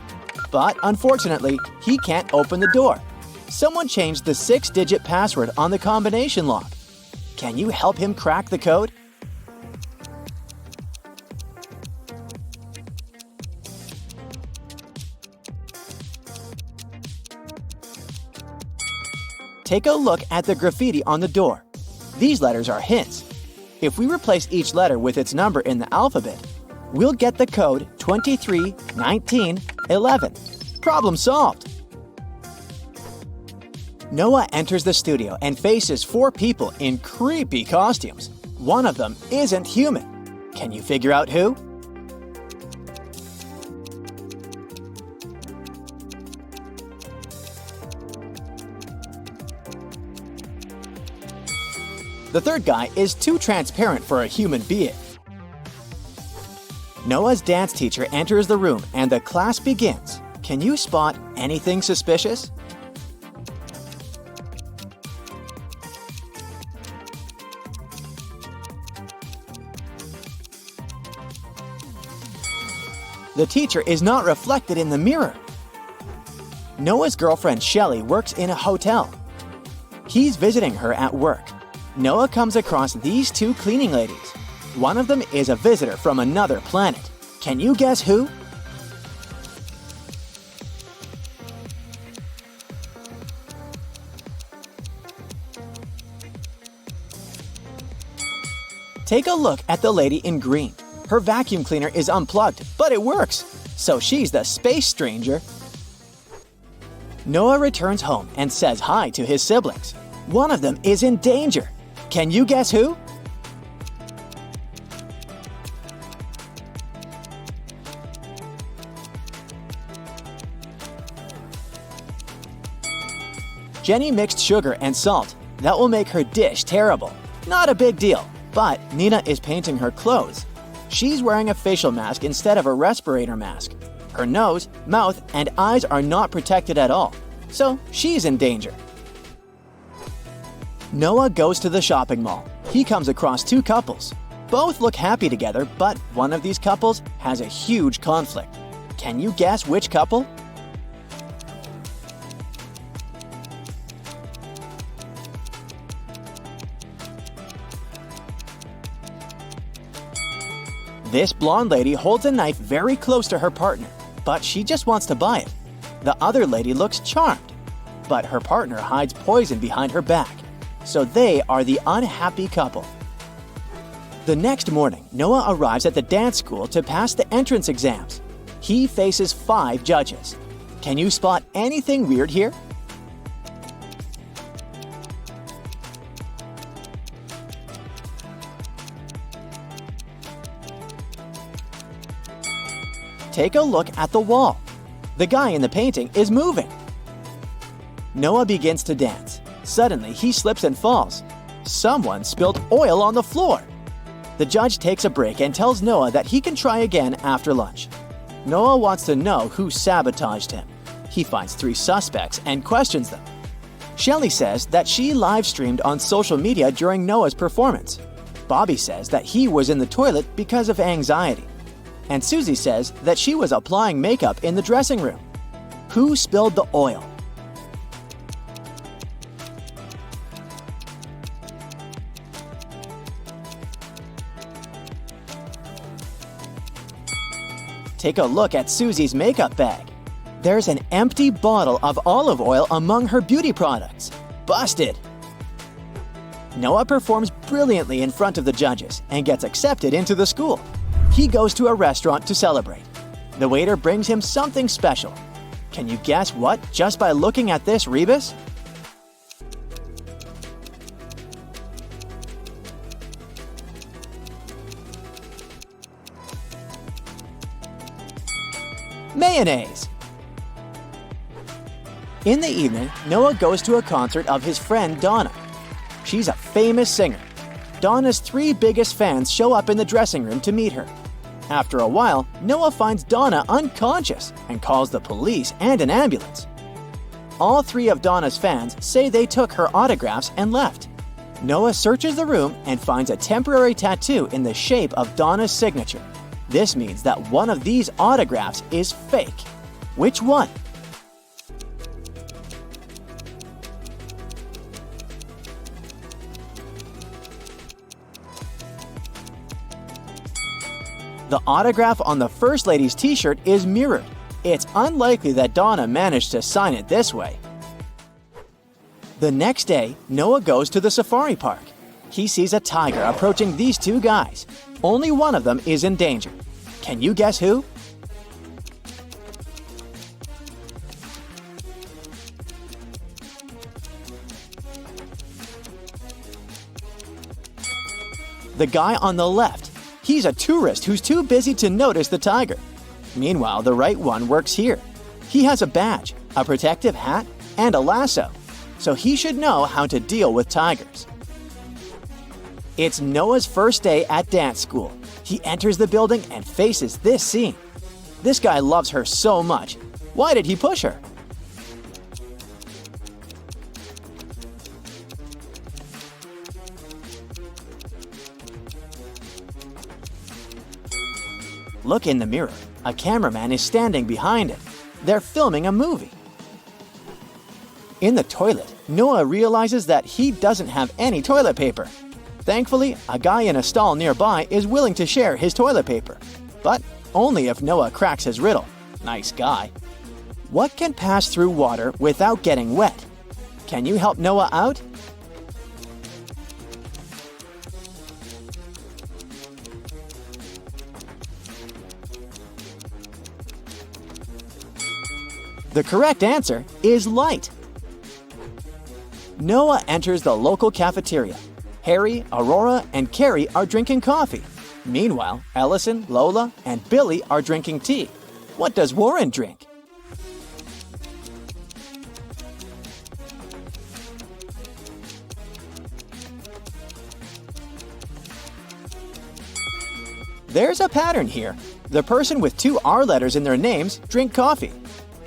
But unfortunately, he can't open the door. Someone changed the 6-digit password on the combination lock. Can you help him crack the code? Take a look at the graffiti on the door. These letters are hints. If we replace each letter with its number in the alphabet, we'll get the code 231911. Problem solved! Noah enters the studio and faces 4 people in creepy costumes. One of them isn't human. Can you figure out who? The third guy is too transparent for a human being. Noah's dance teacher enters the room and the class begins. Can you spot anything suspicious? The teacher is not reflected in the mirror. Noah's girlfriend Shelley works in a hotel. He's visiting her at work. Noah comes across these 2 cleaning ladies. One of them is a visitor from another planet. Can you guess who? Take a look at the lady in green. Her vacuum cleaner is unplugged, but it works. So she's the space stranger. Noah returns home and says hi to his siblings. One of them is in danger. Can you guess who? Jenny mixed sugar and salt. That will make her dish terrible. Not a big deal, but Nina is painting her clothes. She's wearing a facial mask instead of a respirator mask. Her nose, mouth, and eyes are not protected at all, so she's in danger. Noah goes to the shopping mall. He comes across two couples. Both look happy together, but one of these couples has a huge conflict. Can you guess which couple? This blonde lady holds a knife very close to her partner, but she just wants to buy it. The other lady looks charmed, but her partner hides poison behind her back. So they are the unhappy couple. The next morning, Noah arrives at the dance school to pass the entrance exams. He faces 5 judges. Can you spot anything weird here? Take a look at the wall. The guy in the painting is moving. Noah begins to dance. Suddenly, he slips and falls. Someone spilled oil on the floor. The judge takes a break and tells Noah that he can try again after lunch. Noah wants to know who sabotaged him. He finds 3 suspects and questions them. Shelly says that she live-streamed on social media during Noah's performance. Bobby says that he was in the toilet because of anxiety. And Susie says that she was applying makeup in the dressing room. Who spilled the oil? Take a look at Susie's makeup bag. There's an empty bottle of olive oil among her beauty products. Busted! Noah performs brilliantly in front of the judges and gets accepted into the school. He goes to a restaurant to celebrate. The waiter brings him something special. Can you guess what just by looking at this rebus? Mayonnaise! In the evening, Noah goes to a concert of his friend Donna. She's a famous singer. Donna's 3 biggest fans show up in the dressing room to meet her. After a while, Noah finds Donna unconscious and calls the police and an ambulance. All 3 of Donna's fans say they took her autographs and left. Noah searches the room and finds a temporary tattoo in the shape of Donna's signature. This means that one of these autographs is fake. Which one? The autograph on the First Lady's t-shirt is mirrored. It's unlikely that Donna managed to sign it this way. The next day, Noah goes to the safari park. He sees a tiger approaching these 2 guys. Only one of them is in danger. Can you guess who? The guy on the left. He's a tourist who's too busy to notice the tiger. Meanwhile, the right one works here. He has a badge, a protective hat, and a lasso, so he should know how to deal with tigers. It's Noah's first day at dance school. He enters the building and faces this scene. This guy loves her so much. Why did he push her? Look in the mirror. A cameraman is standing behind it. They're filming a movie. In the toilet, Noah realizes that he doesn't have any toilet paper. Thankfully, a guy in a stall nearby is willing to share his toilet paper. But only if Noah cracks his riddle. Nice guy. What can pass through water without getting wet? Can you help Noah out? The correct answer is light. Noah enters the local cafeteria. Harry, Aurora, and Carrie are drinking coffee. Meanwhile, Ellison, Lola, and Billy are drinking tea. What does Warren drink? There's a pattern here. The person with 2 R letters in their names drink coffee.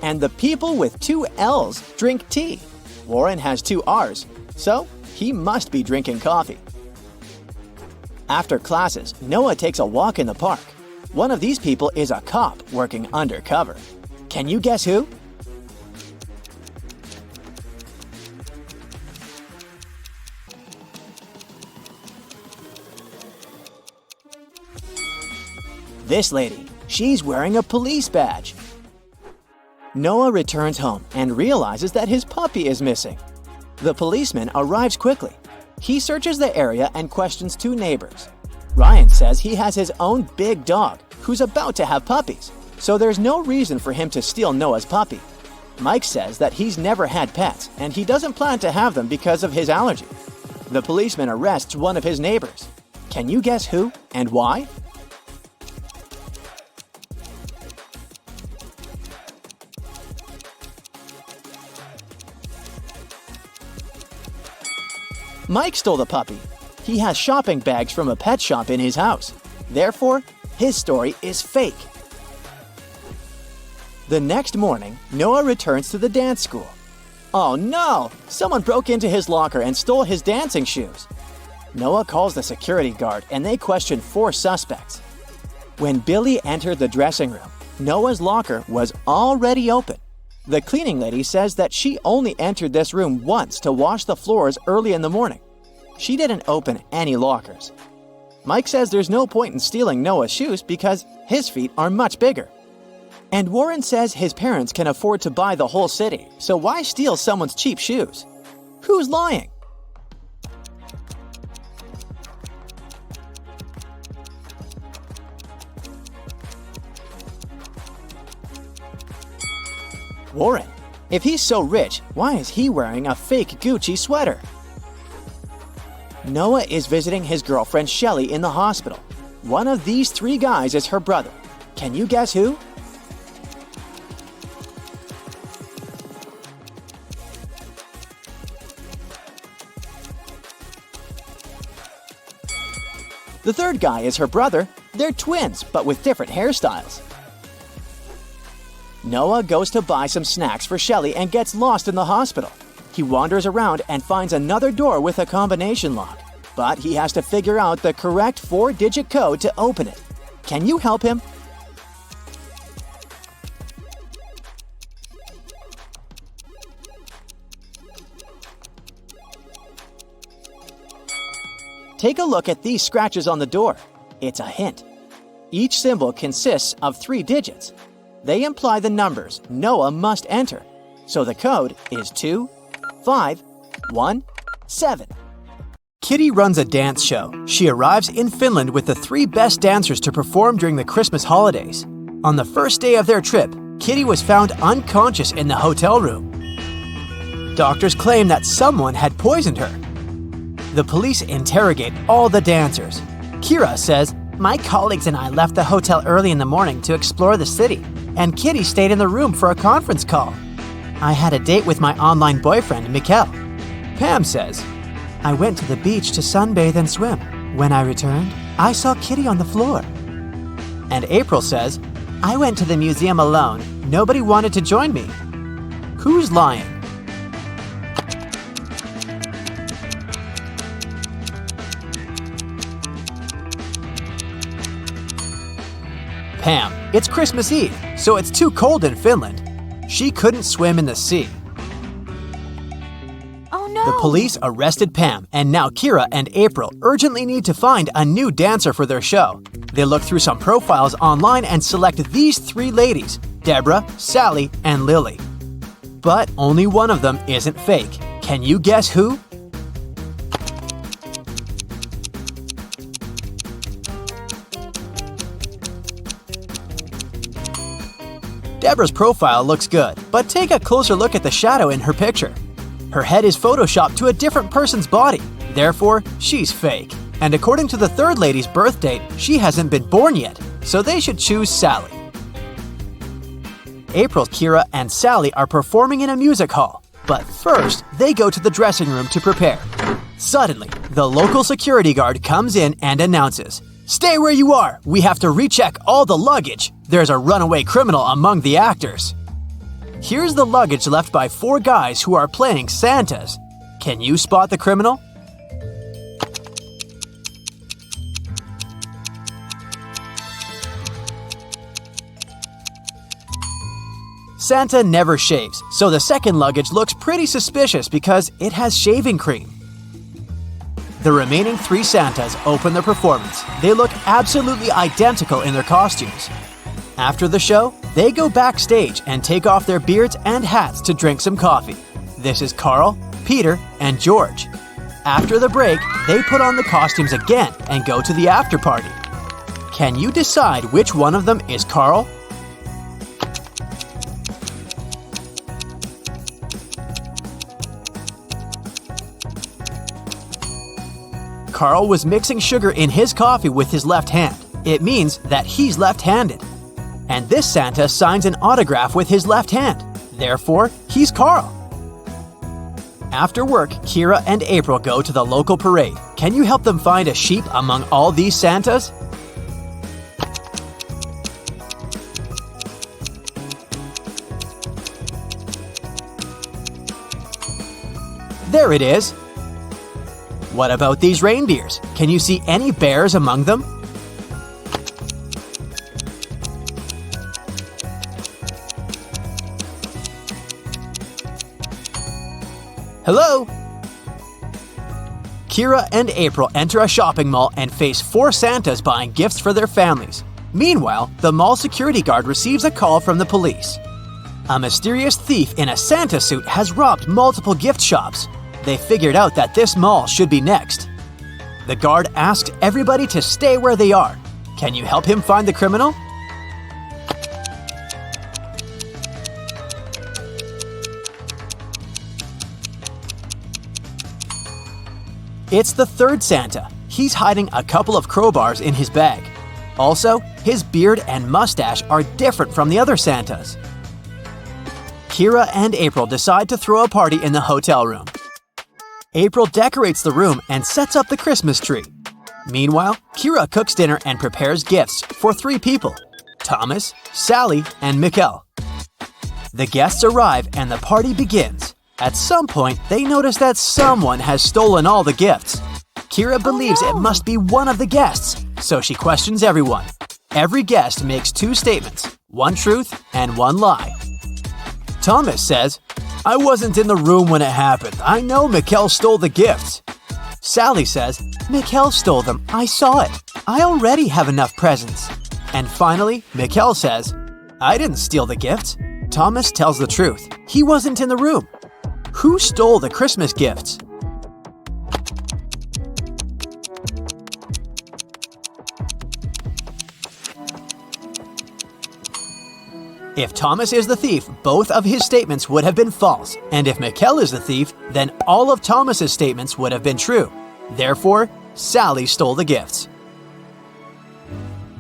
And the people with 2 L's drink tea. Warren has 2 R's, so He must be drinking coffee. After classes, Noah takes a walk in the park. One of these people is a cop working undercover. Can you guess who? This lady. She's wearing a police badge. Noah returns home and realizes that his puppy is missing. The policeman arrives quickly. He searches the area and questions 2 neighbors. Ryan says he has his own big dog who's about to have puppies, so there's no reason for him to steal Noah's puppy. Mike says that he's never had pets and he doesn't plan to have them because of his allergy. The policeman arrests one of his neighbors. Can you guess who and why? Mike stole the puppy. He has shopping bags from a pet shop in his house. Therefore, his story is fake. The next morning, Noah returns to the dance school. Oh no! Someone broke into his locker and stole his dancing shoes. Noah calls the security guard and they question 4 suspects. When Billy entered the dressing room, Noah's locker was already open. The cleaning lady says that she only entered this room once to wash the floors early in the morning. She didn't open any lockers. Mike says there's no point in stealing Noah's shoes because his feet are much bigger. And Warren says his parents can afford to buy the whole city, so why steal someone's cheap shoes? Who's lying? Warren. If he's so rich, why is he wearing a fake Gucci sweater? Noah is visiting his girlfriend Shelly in the hospital. One of these 3 guys is her brother. Can you guess who? The 3rd guy is her brother. They're twins, but with different hairstyles. Noah goes to buy some snacks for Shelly and gets lost in the hospital. He wanders around and finds another door with a combination lock, but he has to figure out the correct 4-digit code to open it. Can you help him? Take a look at these scratches on the door. It's a hint. Each symbol consists of 3 digits. They imply the numbers Noah must enter. So the code is 25117. Kitty runs a dance show. She arrives in Finland with the 3 best dancers to perform during the Christmas holidays. On the first day of their trip, Kitty was found unconscious in the hotel room. Doctors claim that someone had poisoned her. The police interrogate all the dancers. Kira says, "My colleagues and I left the hotel early in the morning to explore the city, and Kitty stayed in the room for a conference call. I had a date with my online boyfriend, Mikkel." Pam says, "I went to the beach to sunbathe and swim. When I returned, I saw Kitty on the floor." And April says, "I went to the museum alone. Nobody wanted to join me." Who's lying? Pam. It's Christmas Eve, so it's too cold in Finland. She couldn't swim in the sea. Oh no! The police arrested Pam, and now Kira and April urgently need to find a new dancer for their show. They look through some profiles online and select these 3 ladies, Deborah, Sally, and Lily. But only one of them isn't fake. Can you guess who? Deborah's profile looks good, but take a closer look at the shadow in her picture. Her head is photoshopped to a different person's body, therefore, she's fake. And according to the 3rd lady's birth date, she hasn't been born yet, so they should choose Sally. April, Kira, and Sally are performing in a music hall, but first, they go to the dressing room to prepare. Suddenly, the local security guard comes in and announces, "Stay where you are! We have to recheck all the luggage! There's a runaway criminal among the actors." Here's the luggage left by 4 guys who are playing Santas. Can you spot the criminal? Santa never shaves, so the second luggage looks pretty suspicious because it has shaving cream. The remaining 3 Santas open their performance. They look absolutely identical in their costumes. After the show, they go backstage and take off their beards and hats to drink some coffee. This is Carl, Peter, and George. After the break, they put on the costumes again and go to the after party. Can you decide which one of them is Carl? Carl was mixing sugar in his coffee with his left hand. It means that he's left-handed. And this Santa signs an autograph with his left hand. Therefore, he's Carl. After work, Kira and April go to the local parade. Can you help them find a sheep among all these Santas? There it is. What about these reindeers? Can you see any bears among them? Hello? Kira and April enter a shopping mall and face 4 Santas buying gifts for their families. Meanwhile, the mall security guard receives a call from the police. A mysterious thief in a Santa suit has robbed multiple gift shops. They figured out that this mall should be next. The guard asked everybody to stay where they are. Can you help him find the criminal? It's the 3rd Santa. He's hiding a couple of crowbars in his bag. Also, his beard and mustache are different from the other Santas. Kira and April decide to throw a party in the hotel room. April decorates the room and sets up the Christmas tree. Meanwhile, Kira cooks dinner and prepares gifts for 3 people: Thomas, Sally, and Mikkel. The guests arrive and the party begins. At some point, they notice that someone has stolen all the gifts. Kira believes it must be one of the guests, so she questions everyone. Every guest makes 2 statements, 1 truth and 1 lie. Thomas says, "I wasn't in the room when it happened. I know Mikkel stole the gifts." Sally says, "Mikkel stole them. I saw it. I already have enough presents." And finally, Mikkel says, "I didn't steal the gifts." Thomas tells the truth. He wasn't in the room. Who stole the Christmas gifts? If Thomas is the thief, both of his statements would have been false, and if Mikkel is the thief, then all of Thomas's statements would have been true. Therefore, Sally stole the gifts.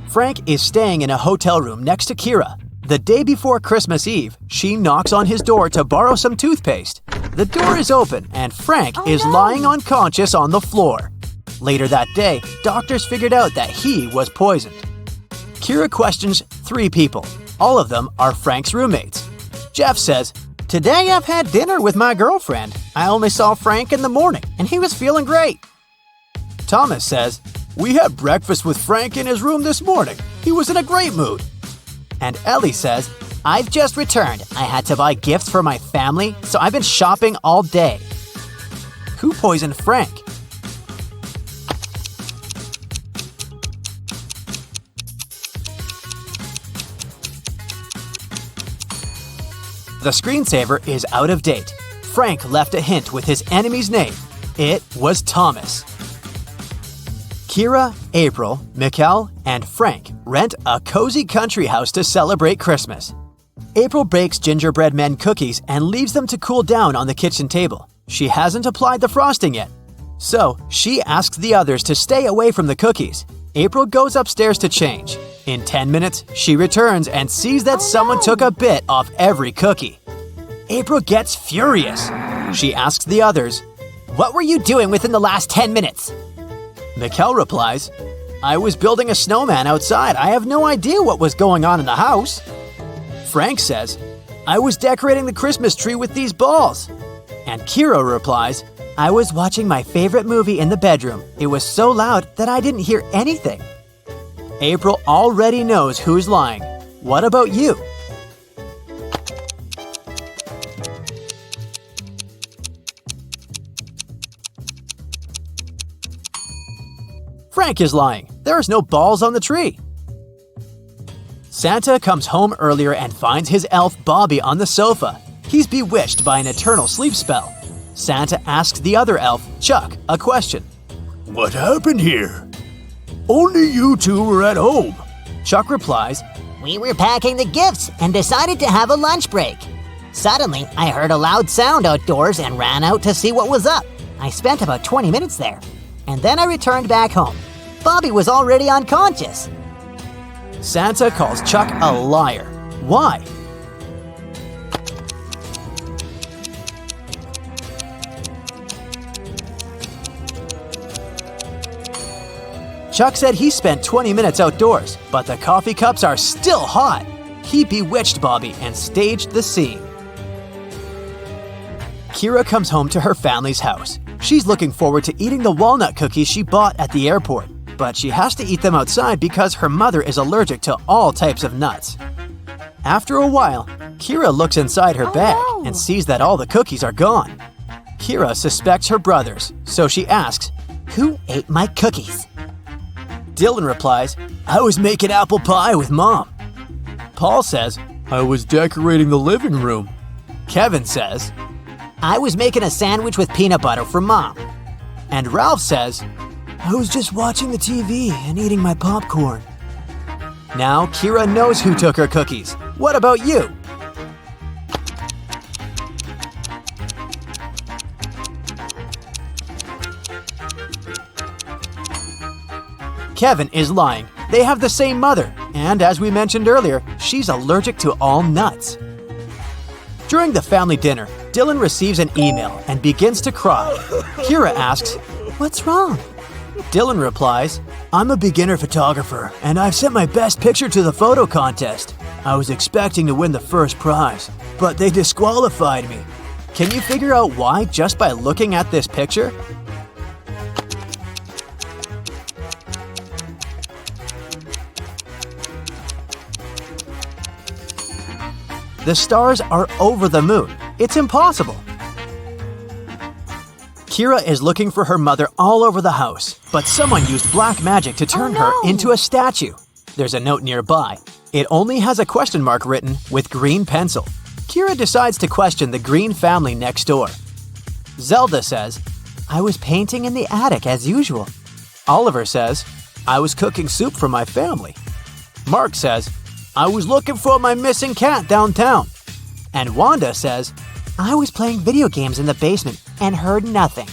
Frank is staying in a hotel room next to Kira. The day before Christmas Eve, she knocks on his door to borrow some toothpaste. The door is open, and Frank is lying unconscious on the floor. Later that day, doctors figured out that he was poisoned. Kira questions 3 people. All of them are Frank's roommates. Jeff says, "Today I've had dinner with my girlfriend. I only saw Frank in the morning, and he was feeling great." Thomas says, "We had breakfast with Frank in his room this morning. He was in a great mood." And Ellie says, "I've just returned. I had to buy gifts for my family, so I've been shopping all day." Who poisoned Frank? The screensaver is out of date. Frank left a hint with his enemy's name. It was Thomas. Kira, April, Mikkel, and Frank rent a cozy country house to celebrate Christmas. April bakes gingerbread men cookies and leaves them to cool down on the kitchen table. She hasn't applied the frosting yet. So, she asks the others to stay away from the cookies. April goes upstairs to change. In 10 minutes, she returns and sees that someone took a bit off every cookie. April gets furious. She asks the others, "What were you doing within the last 10 minutes?" Mikkel replies, "I was building a snowman outside. I have no idea what was going on in the house." Frank says, "I was decorating the Christmas tree with these balls." And Kira replies, "I was watching my favorite movie in the bedroom. It was so loud that I didn't hear anything." April already knows who's lying. What about you? Frank is lying. There's no balls on the tree. Santa comes home earlier and finds his elf Bobby on the sofa. He's bewitched by an eternal sleep spell. Santa asks the other elf, Chuck, a question. What happened here? Only you two were at home. Chuck replies, We were packing the gifts and decided to have a lunch break. Suddenly, I heard a loud sound outdoors and ran out to see what was up. I spent about 20 minutes there, and then I returned back home. Bobby was already unconscious. Santa calls Chuck a liar. Why? Chuck said he spent 20 minutes outdoors, but the coffee cups are still hot. He bewitched Bobby and staged the scene. Kira comes home to her family's house. She's looking forward to eating the walnut cookies she bought at the airport, but she has to eat them outside because her mother is allergic to all types of nuts. After a while, Kira looks inside her bag and sees that all the cookies are gone. Kira suspects her brothers, so she asks, Who ate my cookies? Dylan replies, I was making apple pie with Mom. Paul says, I was decorating the living room. Kevin says, I was making a sandwich with peanut butter for Mom. And Ralph says, I was just watching the TV and eating my popcorn. Now Kira knows who took her cookies. What about you? Kevin is lying. They have the same mother, and as we mentioned earlier, she's allergic to all nuts. During the family dinner, Dylan receives an email and begins to cry. Kira asks, What's wrong? Dylan replies, I'm a beginner photographer, and I've sent my best picture to the photo contest. I was expecting to win the first prize, but they disqualified me. Can you figure out why just by looking at this picture? The stars are over the moon. It's impossible. Kira is looking for her mother all over the house, but someone used black magic to turn her into a statue. There's a note nearby. It only has a question mark written with green pencil. Kira decides to question the Green family next door. Zelda says, I was painting in the attic as usual. Oliver says, I was cooking soup for my family. Mark says, I was looking for my missing cat downtown. And Wanda says, I was playing video games in the basement and heard nothing.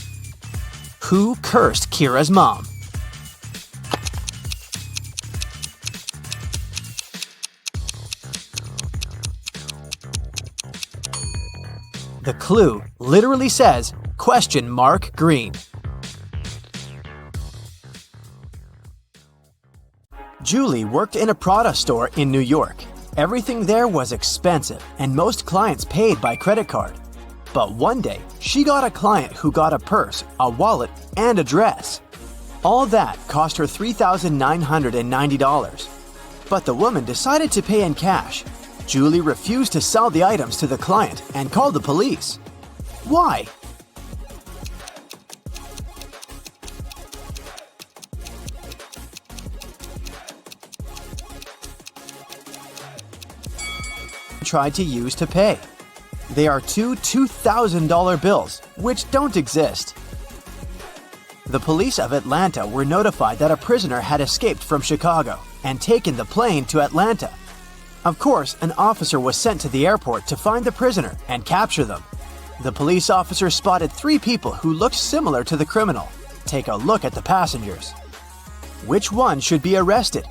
Who cursed Kira's mom? The clue literally says, question mark green. Julie worked in a Prada store in New York. Everything there was expensive, and most clients paid by credit card. But one day, she got a client who got a purse, a wallet, and a dress. All that cost her $3,990. But the woman decided to pay in cash. Julie refused to sell the items to the client and called the police. Why? Tried to use to pay. They are two $2,000 bills, which don't exist. The police of Atlanta were notified that a prisoner had escaped from Chicago and taken the plane to Atlanta. Of course, an officer was sent to the airport to find the prisoner and capture them. The police officer spotted 3 people who looked similar to the criminal. Take a look at the passengers. Which one should be arrested?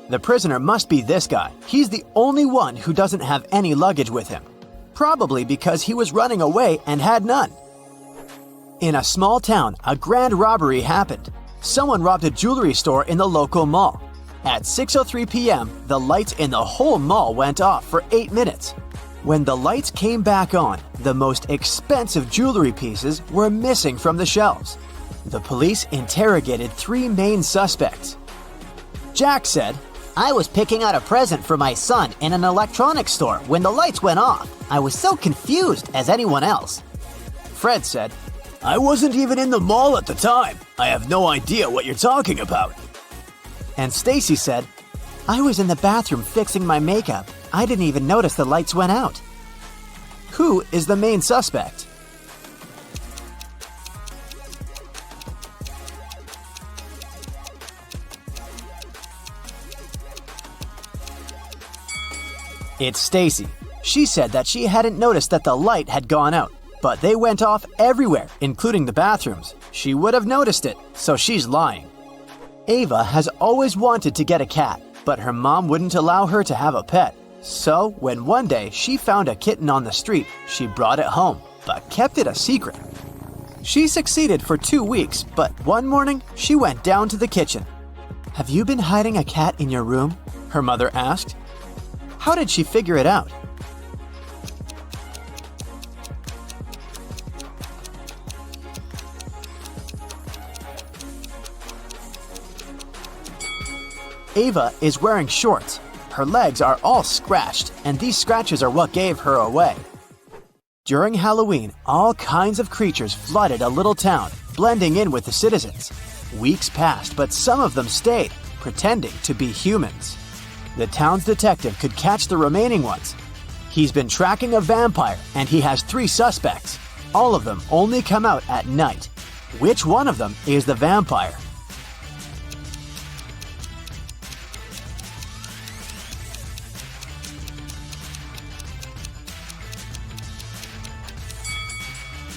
The prisoner must be this guy. He's the only one who doesn't have any luggage with him. Probably because he was running away and had none. In a small town, a grand robbery happened. Someone robbed a jewelry store in the local mall. At 6:03 p.m., the lights in the whole mall went off for 8 minutes. When the lights came back on, the most expensive jewelry pieces were missing from the shelves. The police interrogated 3 main suspects. Jack said, I was picking out a present for my son in an electronics store when the lights went off. I was so confused as anyone else. Fred said, I wasn't even in the mall at the time. I have no idea what you're talking about. And Stacy said, I was in the bathroom fixing my makeup. I didn't even notice the lights went out. Who is the main suspect? It's Stacy. She said that she hadn't noticed that the light had gone out, but they went off everywhere, including the bathrooms. She would have noticed it, so she's lying. Ava has always wanted to get a cat, but her mom wouldn't allow her to have a pet. So, when one day she found a kitten on the street, she brought it home, but kept it a secret. She succeeded for 2 weeks, but one morning she went down to the kitchen. Have you been hiding a cat in your room? Her mother asked. How did she figure it out? Ava is wearing shorts. Her legs are all scratched, and these scratches are what gave her away. During Halloween, all kinds of creatures flooded a little town, blending in with the citizens. Weeks passed, but some of them stayed, pretending to be humans. The town's detective could catch the remaining ones. He's been tracking a vampire, and he has 3 suspects. All of them only come out at night. Which one of them is the vampire?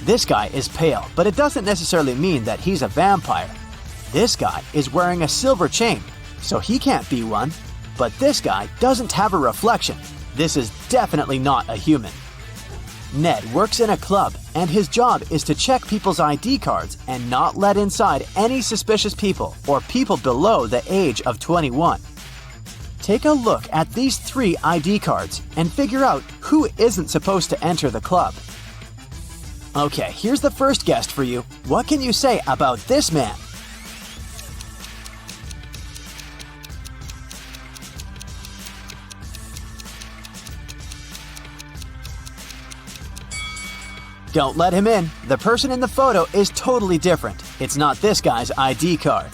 This guy is pale, but it doesn't necessarily mean that he's a vampire. This guy is wearing a silver chain, so he can't be one. But this guy doesn't have a reflection. This is definitely not a human. Ned works in a club, and his job is to check people's ID cards and not let inside any suspicious people or people below the age of 21. Take a look at these 3 ID cards and figure out who isn't supposed to enter the club. Okay, here's the first guest for you. What can you say about this man? Don't let him in. The person in the photo is totally different. It's not this guy's ID card.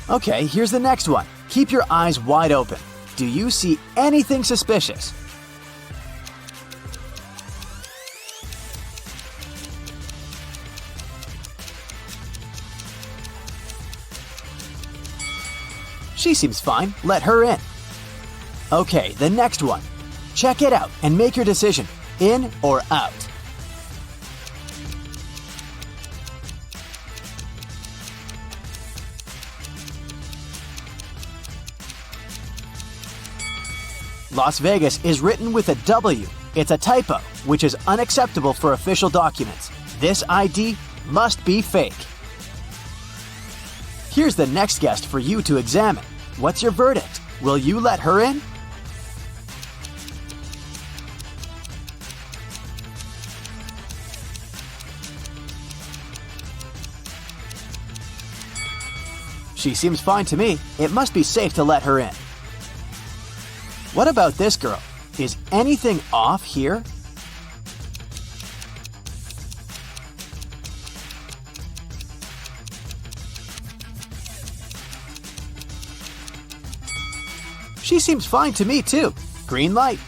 Okay, here's the next one. Keep your eyes wide open. Do you see anything suspicious? She seems fine. Let her in. Okay, the next one. Check it out and make your decision. In or out? Las Vegas is written with a W. It's a typo, which is unacceptable for official documents. This ID must be fake. Here's the next guest for you to examine. What's your verdict? Will you let her in? She seems fine to me. It must be safe to let her in. What about this girl? Is anything off here? She seems fine to me too. Green light.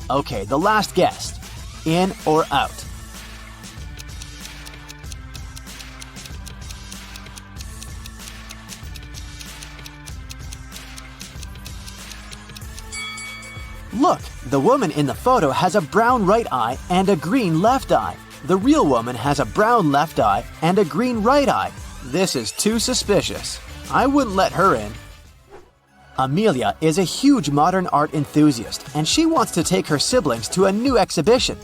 Okay, the last guest. In or out? Look, the woman in the photo has a brown right eye and a green left eye. The real woman has a brown left eye and a green right eye. This is too suspicious. I wouldn't let her in. Amelia is a huge modern art enthusiast, and she wants to take her siblings to a new exhibition.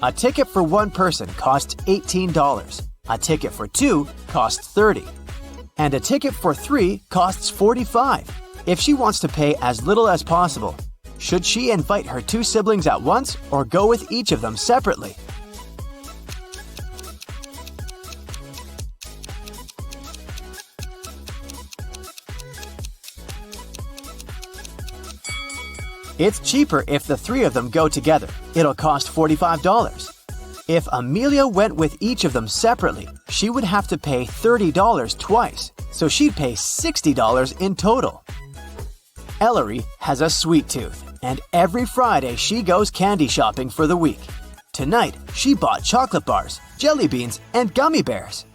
A ticket for one person costs $18. A ticket for 2 costs $30. And a ticket for 3 costs $45. If she wants to pay as little as possible, should she invite her 2 siblings at once or go with each of them separately? It's cheaper if the three of them go together. It'll cost $45. If Amelia went with each of them separately, she would have to pay $30 twice, so she'd pay $60 in total. Ellery has a sweet tooth, and every Friday she goes candy shopping for the week. Tonight, she bought chocolate bars, jelly beans, and gummy bears.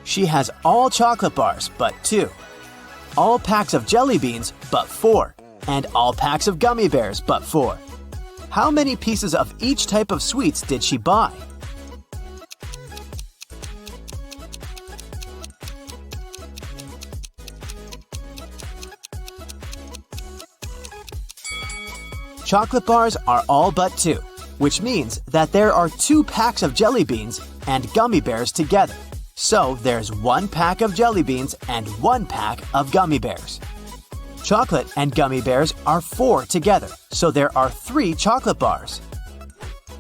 She has all chocolate bars but 2, all packs of jelly beans but 4, and all packs of gummy bears but 4. How many pieces of each type of sweets did she buy? Chocolate bars are all but 2, which means that there are 2 packs of jelly beans and gummy bears together. So there's 1 pack of jelly beans and 1 pack of gummy bears. Chocolate and gummy bears are 4 together, so there are 3 chocolate bars.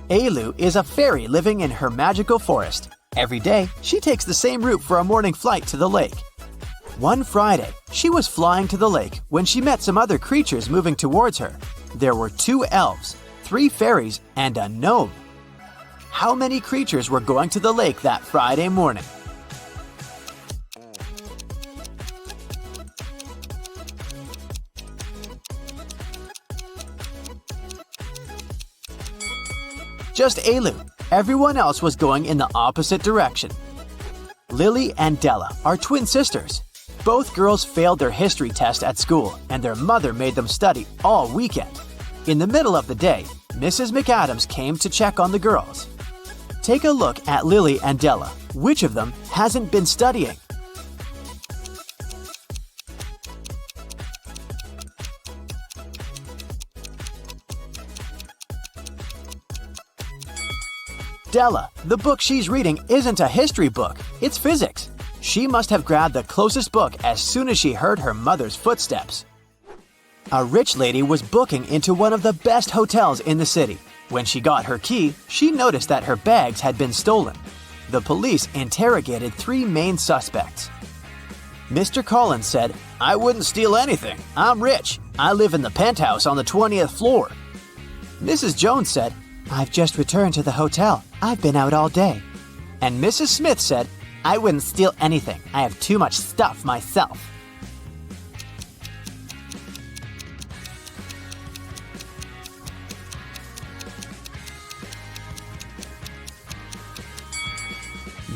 Ailu is a fairy living in her magical forest. Every day, she takes the same route for a morning flight to the lake. One Friday, she was flying to the lake when she met some other creatures moving towards her. There were 2 elves, 3 fairies, and a gnome. How many creatures were going to the lake that Friday morning? Just Ailu. Everyone else was going in the opposite direction. Lily and Della are twin sisters. Both girls failed their history test at school, and their mother made them study all weekend. In the middle of the day, Mrs. McAdams came to check on the girls. Take a look at Lily and Della. Which of them hasn't been studying? Della, the book she's reading isn't a history book, it's physics. She must have grabbed the closest book as soon as she heard her mother's footsteps. A rich lady was booking into one of the best hotels in the city. When she got her key, she noticed that her bags had been stolen. The police interrogated 3 main suspects. Mr. Collins said, "I wouldn't steal anything. I'm rich. I live in the penthouse on the 20th floor." Mrs. Jones said, "I've just returned to the hotel. I've been out all day." And Mrs. Smith said, "I wouldn't steal anything. I have too much stuff myself."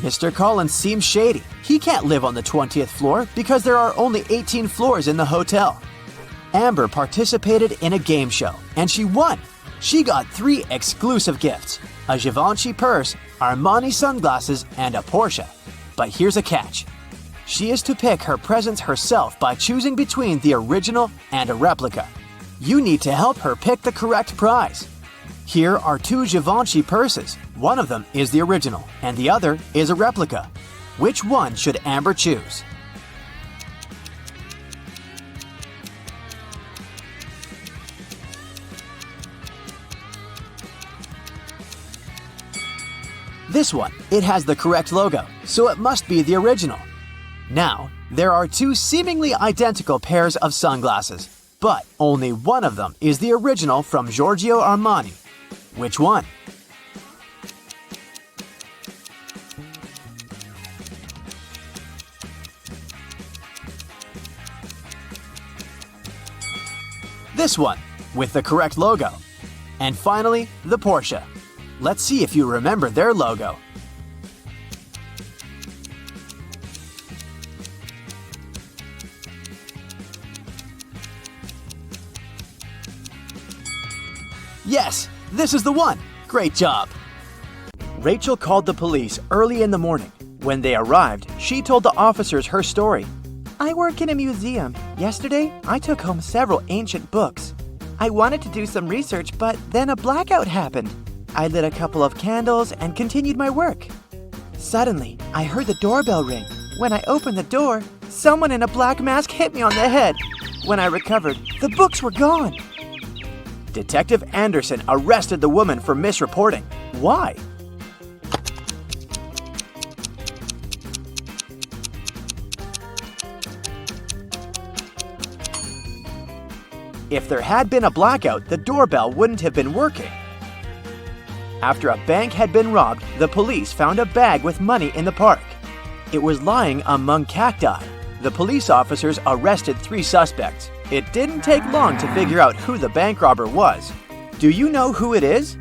Mr. Collins seems shady. He can't live on the 20th floor because there are only 18 floors in the hotel. Amber participated in a game show, and she won. She got 3 exclusive gifts: a Givenchy purse, Armani sunglasses, and a Porsche. But here's a catch. She is to pick her presents herself by choosing between the original and a replica. You need to help her pick the correct prize. Here are 2 Givenchy purses. One of them is the original, and the other is a replica. Which one should Amber choose? This one. It has the correct logo, so it must be the original. Now, there are 2 seemingly identical pairs of sunglasses, but only one of them is the original from Giorgio Armani. Which one? This one, with the correct logo. And finally, the Porsche. Let's see if you remember their logo. Yes, this is the one. Great job. Rachel called the police early in the morning. When they arrived, she told the officers her story. I work in a museum. Yesterday, I took home several ancient books. I wanted to do some research, but then a blackout happened. I lit a couple of candles and continued my work. Suddenly, I heard the doorbell ring. When I opened the door, someone in a black mask hit me on the head. When I recovered, the books were gone. Detective Anderson arrested the woman for misreporting. Why? If there had been a blackout, the doorbell wouldn't have been working. After a bank had been robbed, the police found a bag with money in the park. It was lying among cacti. The police officers arrested 3 suspects. It didn't take long to figure out who the bank robber was. Do you know who it is?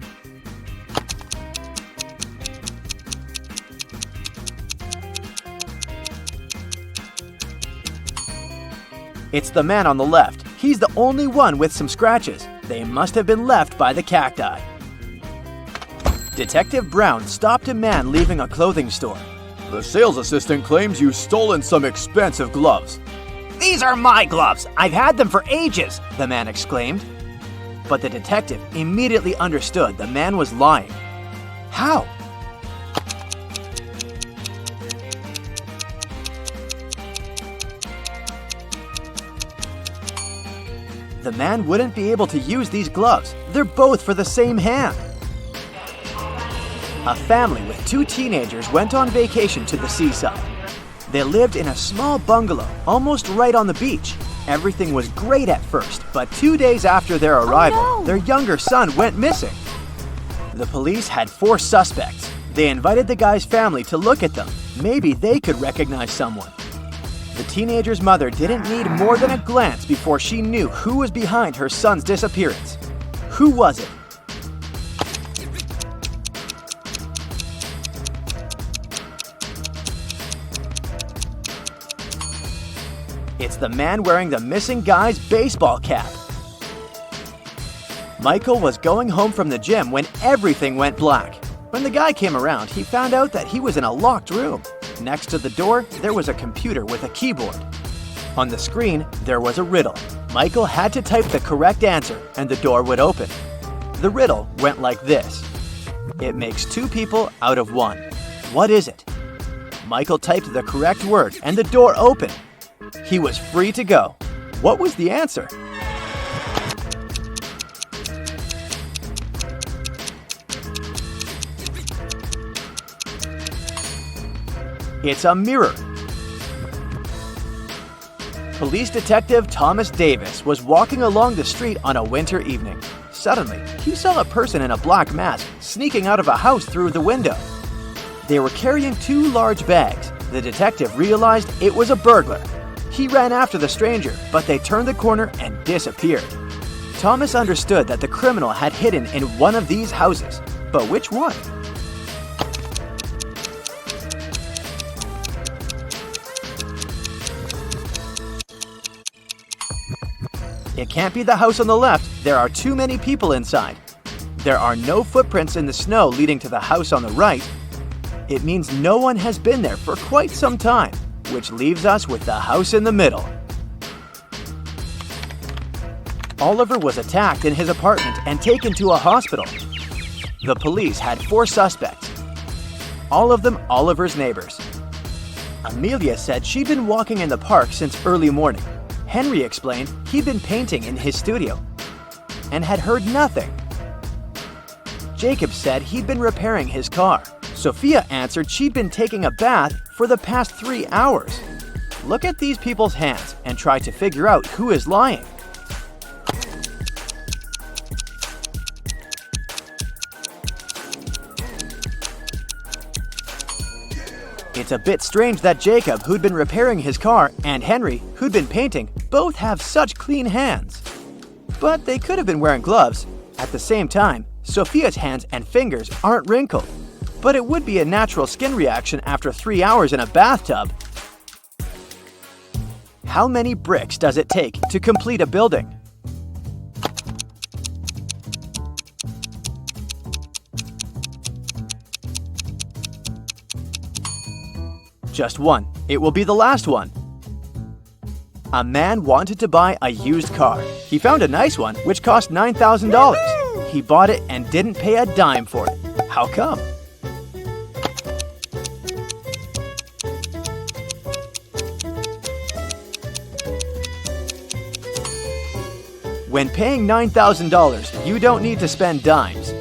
It's the man on the left. He's the only one with some scratches. They must have been left by the cacti. Detective Brown stopped a man leaving a clothing store. The sales assistant claims you've stolen some expensive gloves. These are my gloves! I've had them for ages, the man exclaimed. But the detective immediately understood the man was lying. How? The man wouldn't be able to use these gloves. They're both for the same hand. A family with 2 teenagers went on vacation to the seaside. They lived in a small bungalow, almost right on the beach. Everything was great at first, but 2 days after their arrival, their younger son went missing. The police had 4 suspects. They invited the guy's family to look at them. Maybe they could recognize someone. The teenager's mother didn't need more than a glance before she knew who was behind her son's disappearance. Who was it? It's the man wearing the missing guy's baseball cap. Michael was going home from the gym when everything went black. When the guy came around, he found out that he was in a locked room. Next to the door, there was a computer with a keyboard. On the screen, there was a riddle. Michael had to type the correct answer and the door would open. The riddle went like this. It makes 2 people out of 1. What is it? Michael typed the correct word and the door opened. He was free to go. What was the answer? It's a mirror. Police detective Thomas Davis was walking along the street on a winter evening. Suddenly, he saw a person in a black mask sneaking out of a house through the window. They were carrying 2 large bags. The detective realized it was a burglar. He ran after the stranger, but they turned the corner and disappeared. Thomas understood that the criminal had hidden in one of these houses. But which one? It can't be the house on the left. There are too many people inside. There are no footprints in the snow leading to the house on the right. It means no one has been there for quite some time, which leaves us with the house in the middle. Oliver was attacked in his apartment and taken to a hospital. The police had 4 suspects, all of them Oliver's neighbors. Amelia said she'd been walking in the park since early morning. Henry explained he'd been painting in his studio and had heard nothing. Jacob said he'd been repairing his car. Sophia answered she'd been taking a bath for the past 3 hours. Look at these people's hands and try to figure out who is lying. It's a bit strange that Jacob, who'd been repairing his car, and Henry, who'd been painting, both have such clean hands. But they could have been wearing gloves. At the same time, Sophia's hands and fingers aren't wrinkled. But it would be a natural skin reaction after 3 hours in a bathtub. How many bricks does it take to complete a building? Just 1. It will be the last one. A man wanted to buy a used car. He found a nice one, which cost $9,000. He bought it and didn't pay a dime for it. How come? When paying $9,000, you don't need to spend dimes.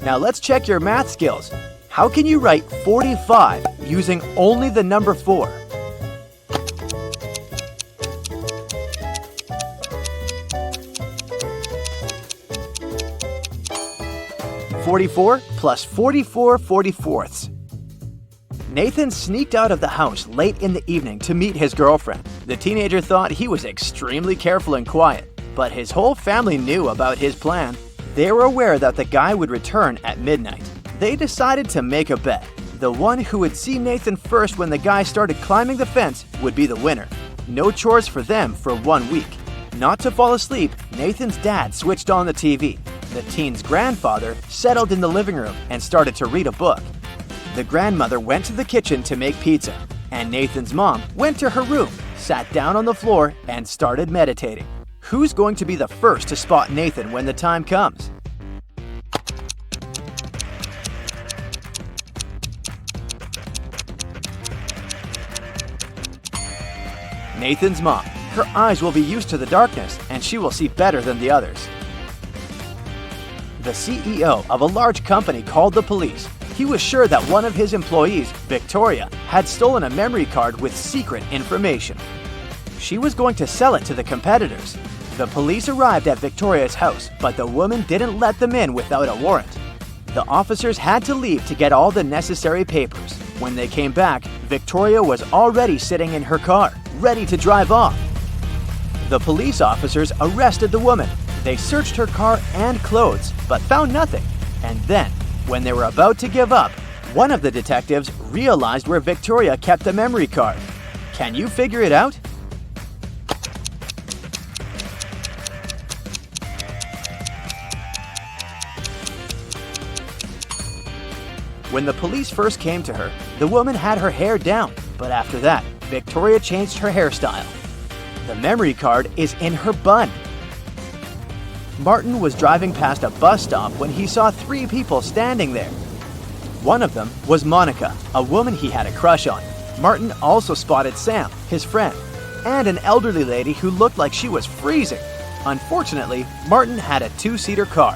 Now let's check your math skills. How can you write 45 using only the number 4? 44 plus 44 44ths. Nathan sneaked out of the house late in the evening to meet his girlfriend. The teenager thought he was extremely careful and quiet, but his whole family knew about his plan. They were aware that the guy would return at midnight. They decided to make a bet. The one who would see Nathan first when the guy started climbing the fence would be the winner. No chores for them for 1 week. Not to fall asleep, Nathan's dad switched on the TV. The teen's grandfather settled in the living room and started to read a book. The grandmother went to the kitchen to make pizza, and Nathan's mom went to her room, sat down on the floor, and started meditating. Who's going to be the first to spot Nathan when the time comes? Nathan's mom. Her eyes will be used to the darkness, and she will see better than the others. The CEO of a large company called the police. He was sure that one of his employees, Victoria, had stolen a memory card with secret information. She was going to sell it to the competitors. The police arrived at Victoria's house, but the woman didn't let them in without a warrant. The officers had to leave to get all the necessary papers. When they came back, Victoria was already sitting in her car, ready to drive off. The police officers arrested the woman. They searched her car and clothes, but found nothing. And then, when they were about to give up, one of the detectives realized where Victoria kept the memory card. Can you figure it out? When the police first came to her, the woman had her hair down, but after that, Victoria changed her hairstyle. The memory card is in her bun. Martin was driving past a bus stop when he saw 3 people standing there. One of them was Monica, a woman he had a crush on. Martin also spotted Sam, his friend, and an elderly lady who looked like she was freezing. Unfortunately, Martin had a 2-seater car.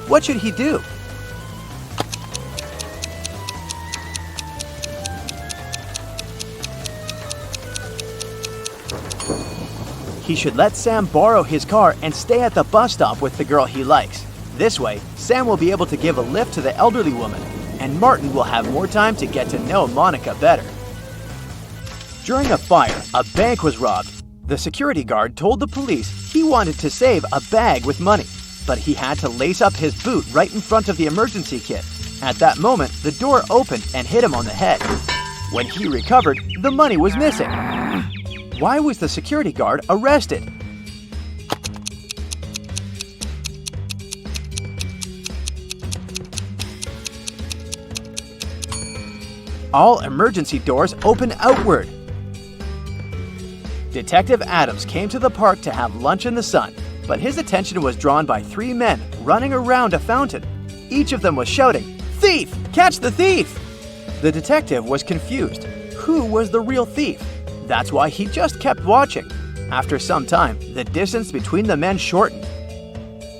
What should he do? He should let Sam borrow his car and stay at the bus stop with the girl he likes. This way, Sam will be able to give a lift to the elderly woman, and Martin will have more time to get to know Monica better. During a fire, a bank was robbed. The security guard told the police he wanted to save a bag with money, but he had to lace up his boot right in front of the emergency kit. At that moment, the door opened and hit him on the head. When he recovered, the money was missing. Why was the security guard arrested? All emergency doors open outward. Detective Adams came to the park to have lunch in the sun, but his attention was drawn by 3 men running around a fountain. Each of them was shouting, "Thief! Catch the thief!" The detective was confused. Who was the real thief? That's why he just kept watching. After some time, the distance between the men shortened.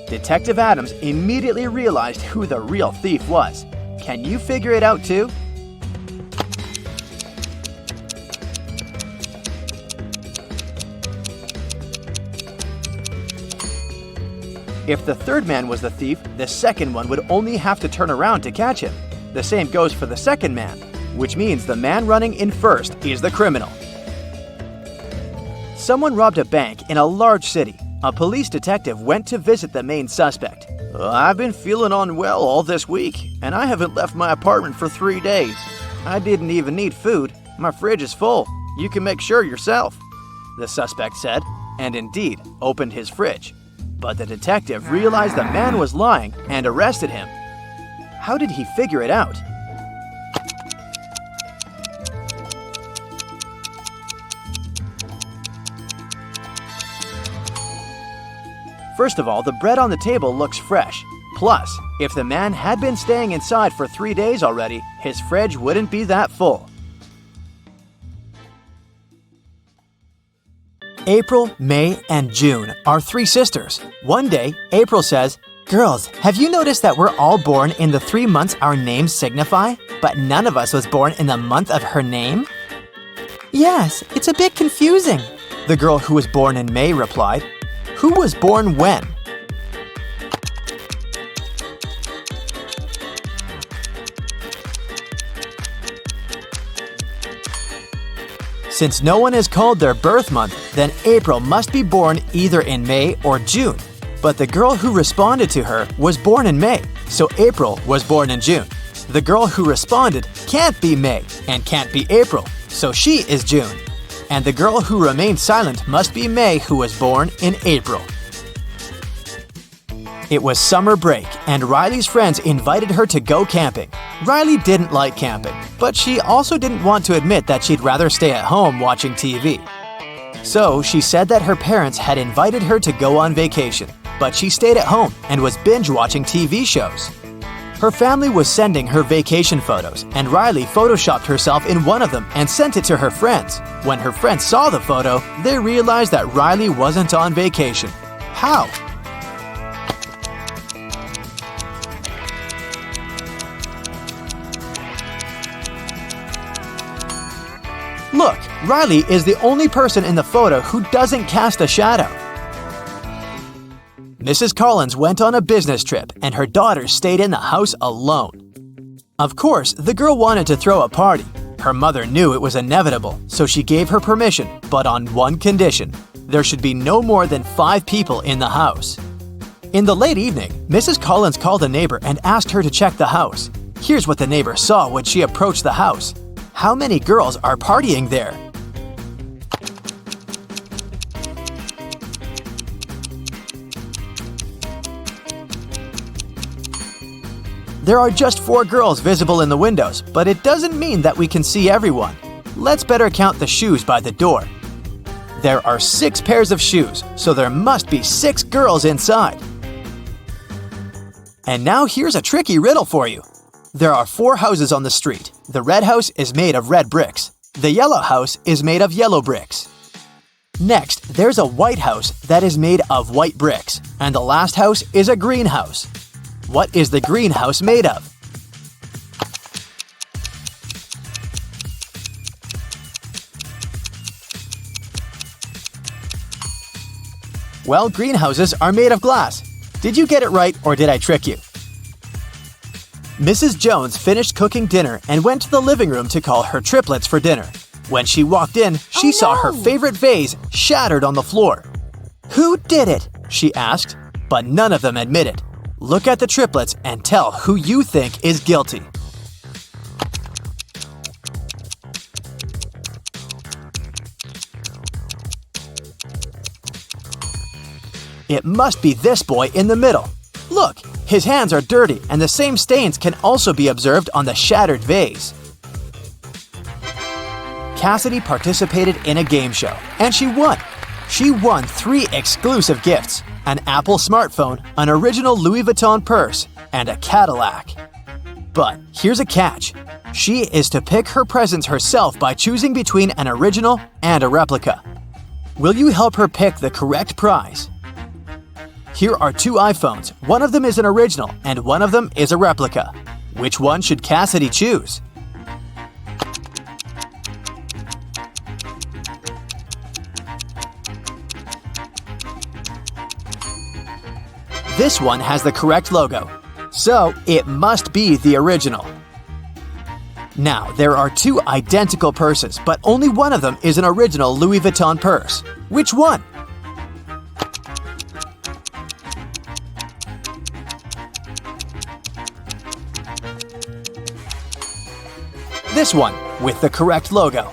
Detective Adams immediately realized who the real thief was. Can you figure it out too? If the third man was the thief, the second one would only have to turn around to catch him. The same goes for the second man, which means the man running in first is the criminal. Someone robbed a bank in a large city. A police detective went to visit the main suspect. "I've been feeling unwell all this week, and I haven't left my apartment for 3 days. I didn't even need food. My fridge is full. You can make sure yourself," the suspect said, and indeed opened his fridge. But the detective realized the man was lying and arrested him. How did he figure it out? First of all, the bread on the table looks fresh. Plus, if the man had been staying inside for 3 days already, his fridge wouldn't be that full. April, May, and June are 3 sisters. One day, April says, "Girls, have you noticed that we're all born in the 3 months our names signify, but none of us was born in the month of her name?" "Yes, it's a bit confusing," the girl who was born in May replied. "Who was born when?" Since no one has called their birth month, then April must be born either in May or June. But the girl who responded to her was born in May, so April was born in June. The girl who responded can't be May and can't be April, so she is June. And the girl who remained silent must be May, who was born in April. It was summer break, and Riley's friends invited her to go camping. Riley didn't like camping, but she also didn't want to admit that she'd rather stay at home watching TV. So she said that her parents had invited her to go on vacation, but she stayed at home and was binge-watching TV shows. Her family was sending her vacation photos, and Riley photoshopped herself in one of them and sent it to her friends. When her friends saw the photo, they realized that Riley wasn't on vacation. How? Look, Riley is the only person in the photo who doesn't cast a shadow. Mrs. Collins went on a business trip, and her daughter stayed in the house alone. Of course, the girl wanted to throw a party. Her mother knew it was inevitable, so she gave her permission, but on one condition: there should be no more than 5 people in the house. In the late evening, Mrs. Collins called a neighbor and asked her to check the house. Here's what the neighbor saw when she approached the house. How many girls are partying there? There are just 4 girls visible in the windows, but it doesn't mean that we can see everyone. Let's better count the shoes by the door. There are 6 pairs of shoes, so there must be 6 girls inside. And now here's a tricky riddle for you. There are 4 houses on the street. The red house is made of red bricks. The yellow house is made of yellow bricks. Next, there's a white house that is made of white bricks. And the last house is a green house. What is the green house made of? Well, greenhouses are made of glass. Did you get it right, or did I trick you? Mrs. Jones finished cooking dinner and went to the living room to call her triplets for dinner. When she walked in, she saw her favorite vase shattered on the floor. "Who did it?" she asked, but none of them admitted. Look at the triplets and tell who you think is guilty. It must be this boy in the middle. Look, his hands are dirty, and the same stains can also be observed on the shattered vase. Cassidy participated in a game show, and she won. She won 3 exclusive gifts: an Apple smartphone, an original Louis Vuitton purse, and a Cadillac. But here's a catch. She is to pick her presents herself by choosing between an original and a replica. Will you help her pick the correct prize? Here are 2 iPhones. One of them is an original, and one of them is a replica. Which one should Cassidy choose? This one has the correct logo, so it must be the original. Now, there are 2 identical purses, but only one of them is an original Louis Vuitton purse. Which one? This one, with the correct logo.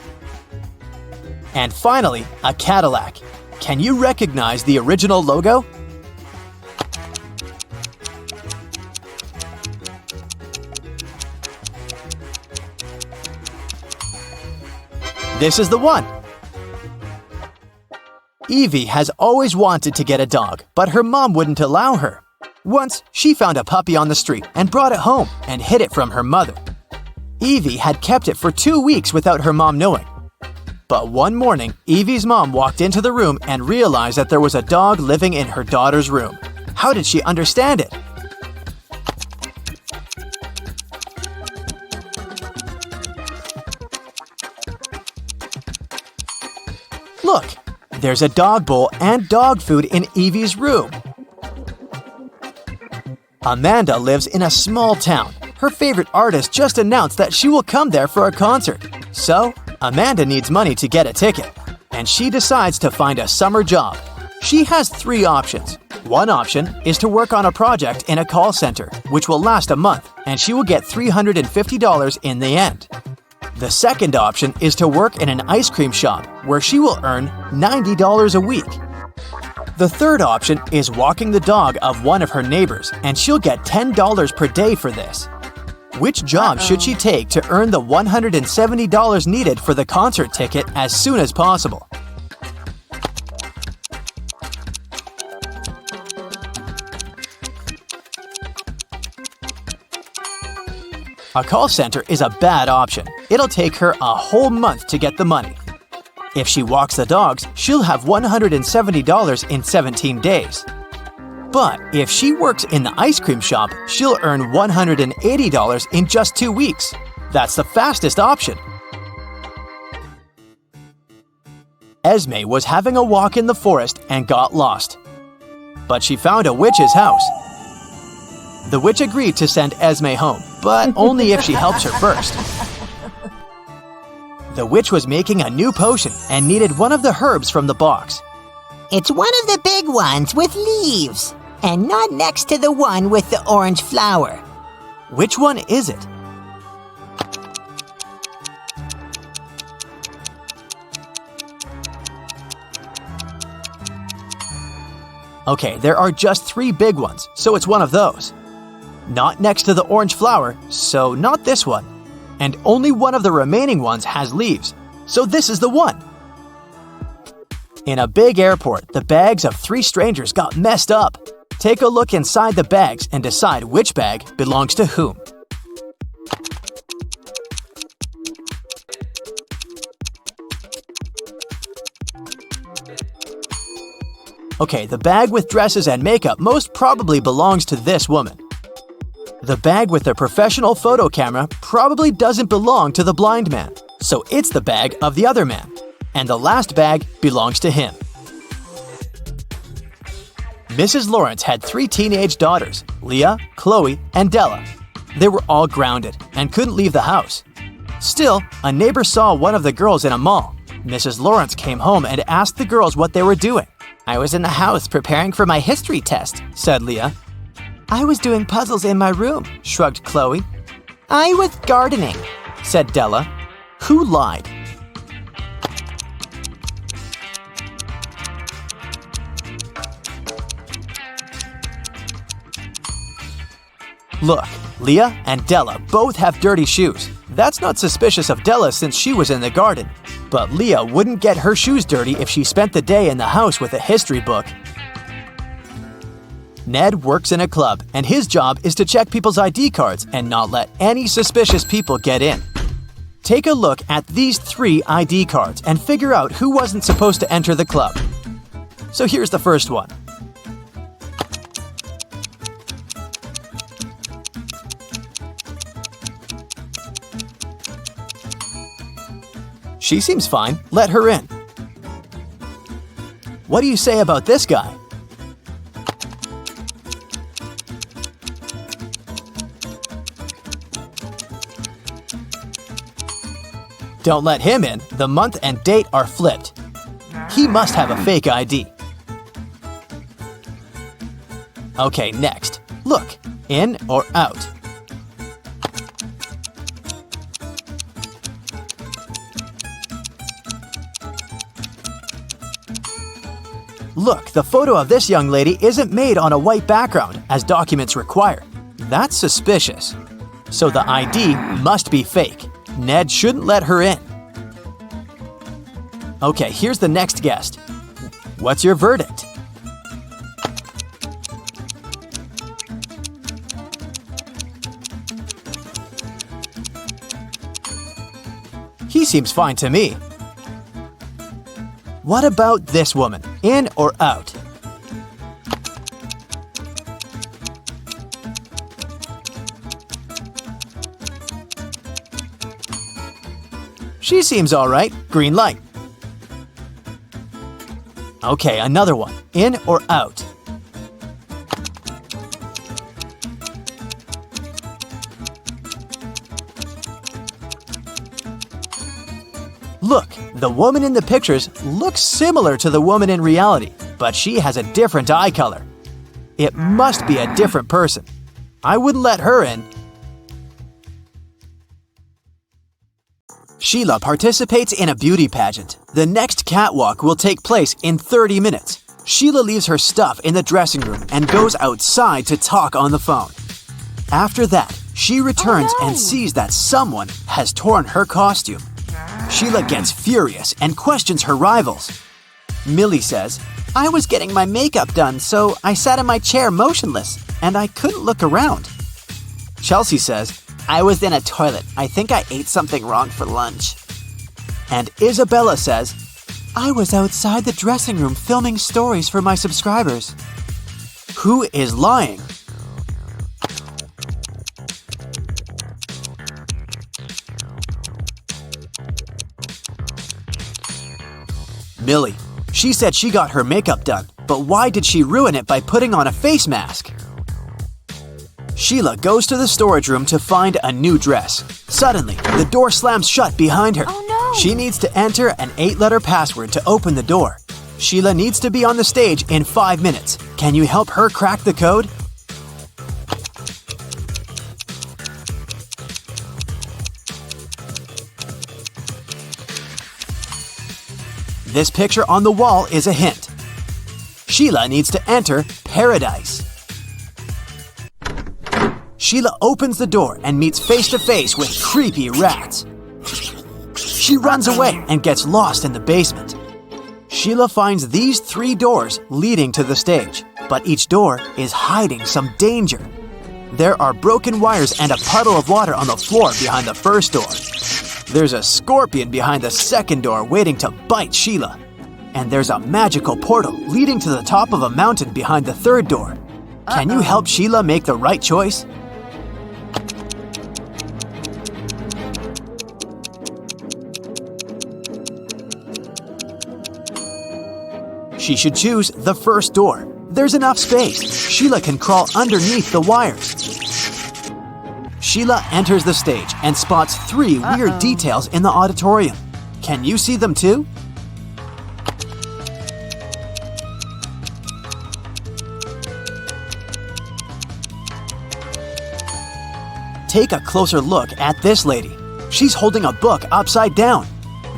And finally, a Cadillac. Can you recognize the original logo? This is the one. Evie has always wanted to get a dog, but her mom wouldn't allow her. Once, she found a puppy on the street and brought it home and hid it from her mother. Evie had kept it for 2 weeks without her mom knowing. But one morning, Evie's mom walked into the room and realized that there was a dog living in her daughter's room. How did she understand it? Look, there's a dog bowl and dog food in Evie's room. Amanda lives in a small town. Her favorite artist just announced that she will come there for a concert. So, Amanda needs money to get a ticket, and she decides to find a summer job. She has 3 options. One option is to work on a project in a call center, which will last a month, and she will get $350 in the end. The second option is to work in an ice cream shop, where she will earn $90 a week. The third option is walking the dog of one of her neighbors, and she'll get $10 per day for this. Which job should she take to earn the $170 needed for the concert ticket as soon as possible? A call center is a bad option. It'll take her a whole month to get the money. If she walks the dogs, she'll have $170 in 17 days. But if she works in the ice cream shop, she'll earn $180 in just 2 weeks. That's the fastest option. Esme was having a walk in the forest and got lost. But she found a witch's house. The witch agreed to send Esme home, but only if she helps her first. The witch was making a new potion and needed one of the herbs from the box. It's one of the big ones with leaves, and not next to the one with the orange flower. Which one is it? Okay, there are just 3 big ones, so it's one of those. Not next to the orange flower, so not this one. And only one of the remaining ones has leaves, so this is the one. In a big airport, the bags of 3 strangers got messed up. Take a look inside the bags and decide which bag belongs to whom. Okay, the bag with dresses and makeup most probably belongs to this woman. The bag with the professional photo camera probably doesn't belong to the blind man, so it's the bag of the other man. And the last bag belongs to him. Mrs. Lawrence had 3 teenage daughters, Leah, Chloe, and Della. They were all grounded and couldn't leave the house. Still, a neighbor saw one of the girls in a mall. Mrs. Lawrence came home and asked the girls what they were doing. "I was in the house preparing for my history test," said Leah. "I was doing puzzles in my room," shrugged Chloe. "I was gardening," said Della. Who lied? Look, Leah and Della both have dirty shoes. That's not suspicious of Della since she was in the garden. But Leah wouldn't get her shoes dirty if she spent the day in the house with a history book. Ned works in a club, and his job is to check people's ID cards and not let any suspicious people get in. Take a look at these 3 ID cards and figure out who wasn't supposed to enter the club. So here's the first one. She seems fine. Let her in. What do you say about this guy? Don't let him in. The month and date are flipped. He must have a fake ID. Okay, next. Look, in or out? Look, the photo of this young lady isn't made on a white background, as documents require. That's suspicious. So the ID must be fake. Ned shouldn't let her in. Okay, here's the next guest. What's your verdict? He seems fine to me. What about this woman? In or out? She seems all right. Green light. Okay, another one. In or out? Look, the woman in the pictures looks similar to the woman in reality, but she has a different eye color. It must be a different person. I wouldn't let her in. Sheila participates in a beauty pageant. The next catwalk will take place in 30 minutes. Sheila leaves her stuff in the dressing room and goes outside to talk on the phone. After that, she returns and sees that someone has torn her costume. Sheila gets furious and questions her rivals. Millie says, "I was getting my makeup done, so I sat in my chair motionless, and I couldn't look around." Chelsea says, "I was in a toilet. I think I ate something wrong for lunch." And Isabella says, "I was outside the dressing room filming stories for my subscribers." Who is lying? Millie. She said she got her makeup done, but why did she ruin it by putting on a face mask? Sheila goes to the storage room to find a new dress. Suddenly, the door slams shut behind her. Oh no! She needs to enter an 8-letter password to open the door. Sheila needs to be on the stage in 5 minutes. Can you help her crack the code? This picture on the wall is a hint. Sheila needs to enter paradise. Sheila opens the door and meets face-to-face with creepy rats. She runs away and gets lost in the basement. Sheila finds these 3 doors leading to the stage, but each door is hiding some danger. There are broken wires and a puddle of water on the floor behind the first door. There's a scorpion behind the second door waiting to bite Sheila. And there's a magical portal leading to the top of a mountain behind the third door. Can you help Sheila make the right choice? She should choose the first door. There's enough space. Sheila can crawl underneath the wires. Sheila enters the stage and spots 3 weird details in the auditorium. Can you see them too? Take a closer look at this lady. She's holding a book upside down.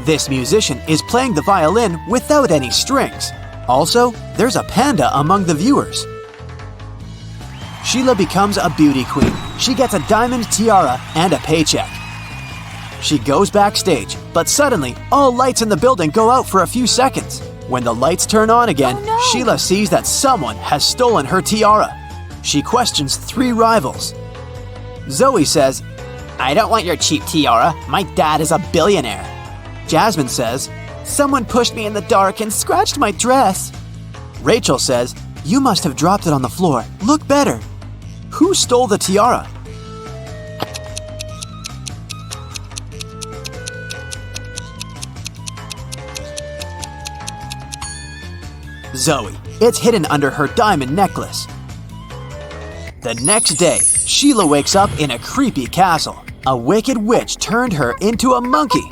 This musician is playing the violin without any strings. Also, there's a panda among the viewers. Sheila becomes a beauty queen. She gets a diamond tiara and a paycheck. She goes backstage, but suddenly, all lights in the building go out for a few seconds. When the lights turn on again, Sheila sees that someone has stolen her tiara. She questions 3 rivals. Zoe says, "I don't want your cheap tiara. My dad is a billionaire." Jasmine says, "Someone pushed me in the dark and scratched my dress." Rachel says, "You must have dropped it on the floor. Look better." Who stole the tiara? Zoe. It's hidden under her diamond necklace. The next day, Sheila wakes up in a creepy castle. A wicked witch turned her into a monkey.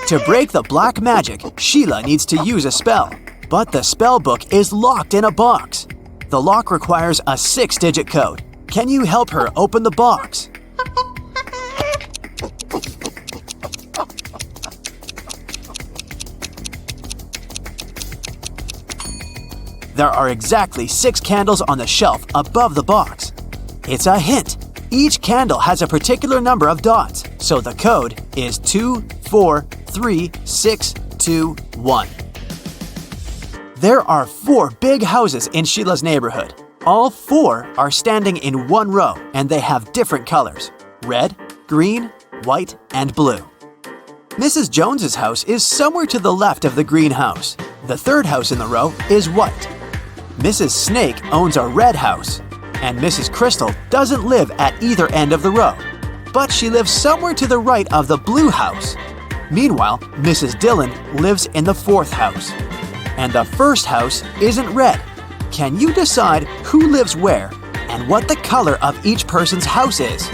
To break the black magic, Sheila needs to use a spell. But the spell book is locked in a box. The lock requires a 6-digit code. Can you help her open the box? There are exactly 6 candles on the shelf above the box. It's a hint. Each candle has a particular number of dots, so the code is 24361. There are 4 big houses in Sheila's neighborhood. All 4 are standing in one row, and they have different colors: red, green, white, and blue. Mrs. Jones's house is somewhere to the left of the green house. The third house in the row is white. Mrs. Snake owns a red house, and Mrs. Crystal doesn't live at either end of the row, but she lives somewhere to the right of the blue house. Meanwhile, Mrs. Dillon lives in the 4th house. And the first house isn't red. Can you decide who lives where and what the color of each person's house is?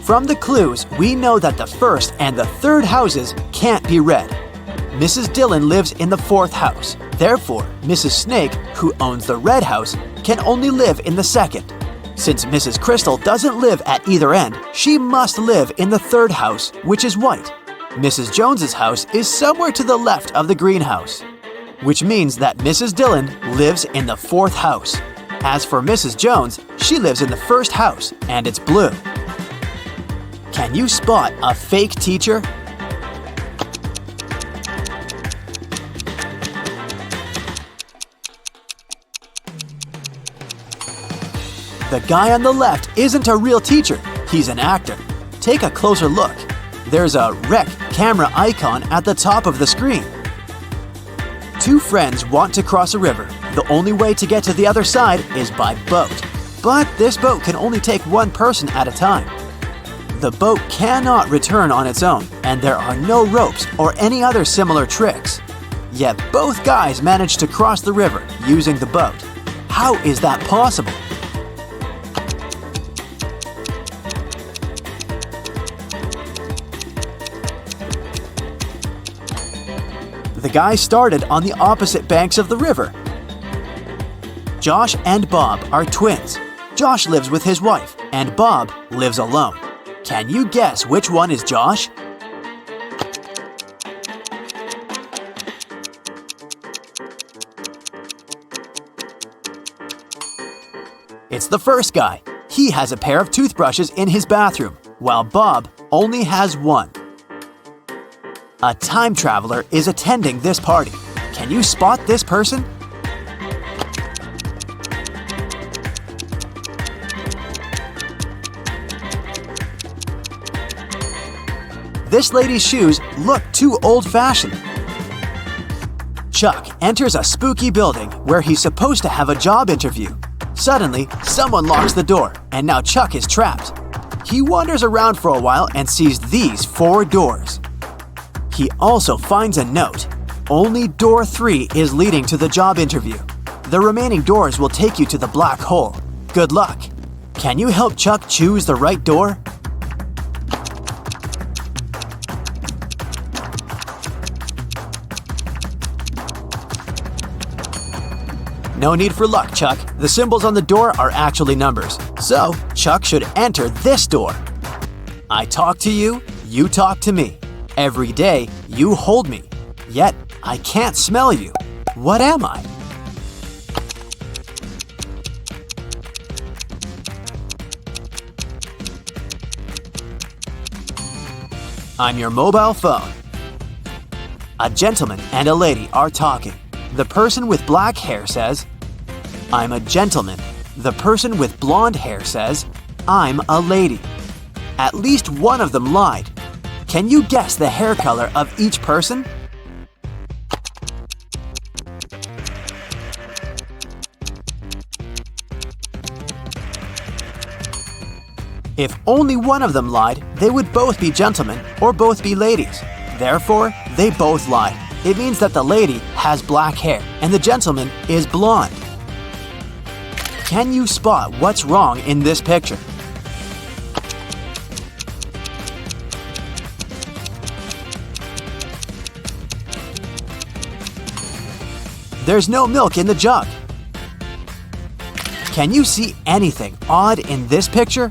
From the clues, we know that the first and the third houses can't be red. Mrs. Dillon lives in the fourth house. Therefore, Mrs. Snake, who owns the red house, can only live in the second. Since Mrs. Crystal doesn't live at either end, she must live in the third house, which is white. Mrs. Jones's house is somewhere to the left of the greenhouse, which means that Mrs. Dillon lives in the fourth house. As for Mrs. Jones, she lives in the first house, and it's blue. Can you spot a fake teacher? The guy on the left isn't a real teacher, he's an actor. Take a closer look. There's a rec camera icon at the top of the screen. Two friends want to cross a river. The only way to get to the other side is by boat. But this boat can only take one person at a time. The boat cannot return on its own, and there are no ropes or any other similar tricks. Yet both guys managed to cross the river using the boat. How is that possible? The guys started on the opposite banks of the river. Josh and Bob are twins. Josh lives with his wife, and Bob lives alone. Can you guess which one is Josh? It's the first guy. He has a pair of toothbrushes in his bathroom, while Bob only has one. A time traveler is attending this party. Can you spot this person? This lady's shoes look too old-fashioned. Chuck enters a spooky building where he's supposed to have a job interview. Suddenly, someone locks the door, and now Chuck is trapped. He wanders around for a while and sees these 4 doors. He also finds a note. Only door 3 is leading to the job interview. The remaining doors will take you to the black hole. Good luck. Can you help Chuck choose the right door? No need for luck, Chuck. The symbols on the door are actually numbers. So, Chuck should enter this door. I talk to you, you talk to me. Every day, you hold me. Yet, I can't smell you. What am I? I'm your mobile phone. A gentleman and a lady are talking. The person with black hair says, I'm a gentleman. The person with blonde hair says, I'm a lady. At least one of them lied. Can you guess the hair color of each person? If only one of them lied, they would both be gentlemen or both be ladies. Therefore, they both lied. It means that the lady has black hair and the gentleman is blonde. Can you spot what's wrong in this picture? There's no milk in the jug. Can you see anything odd in this picture?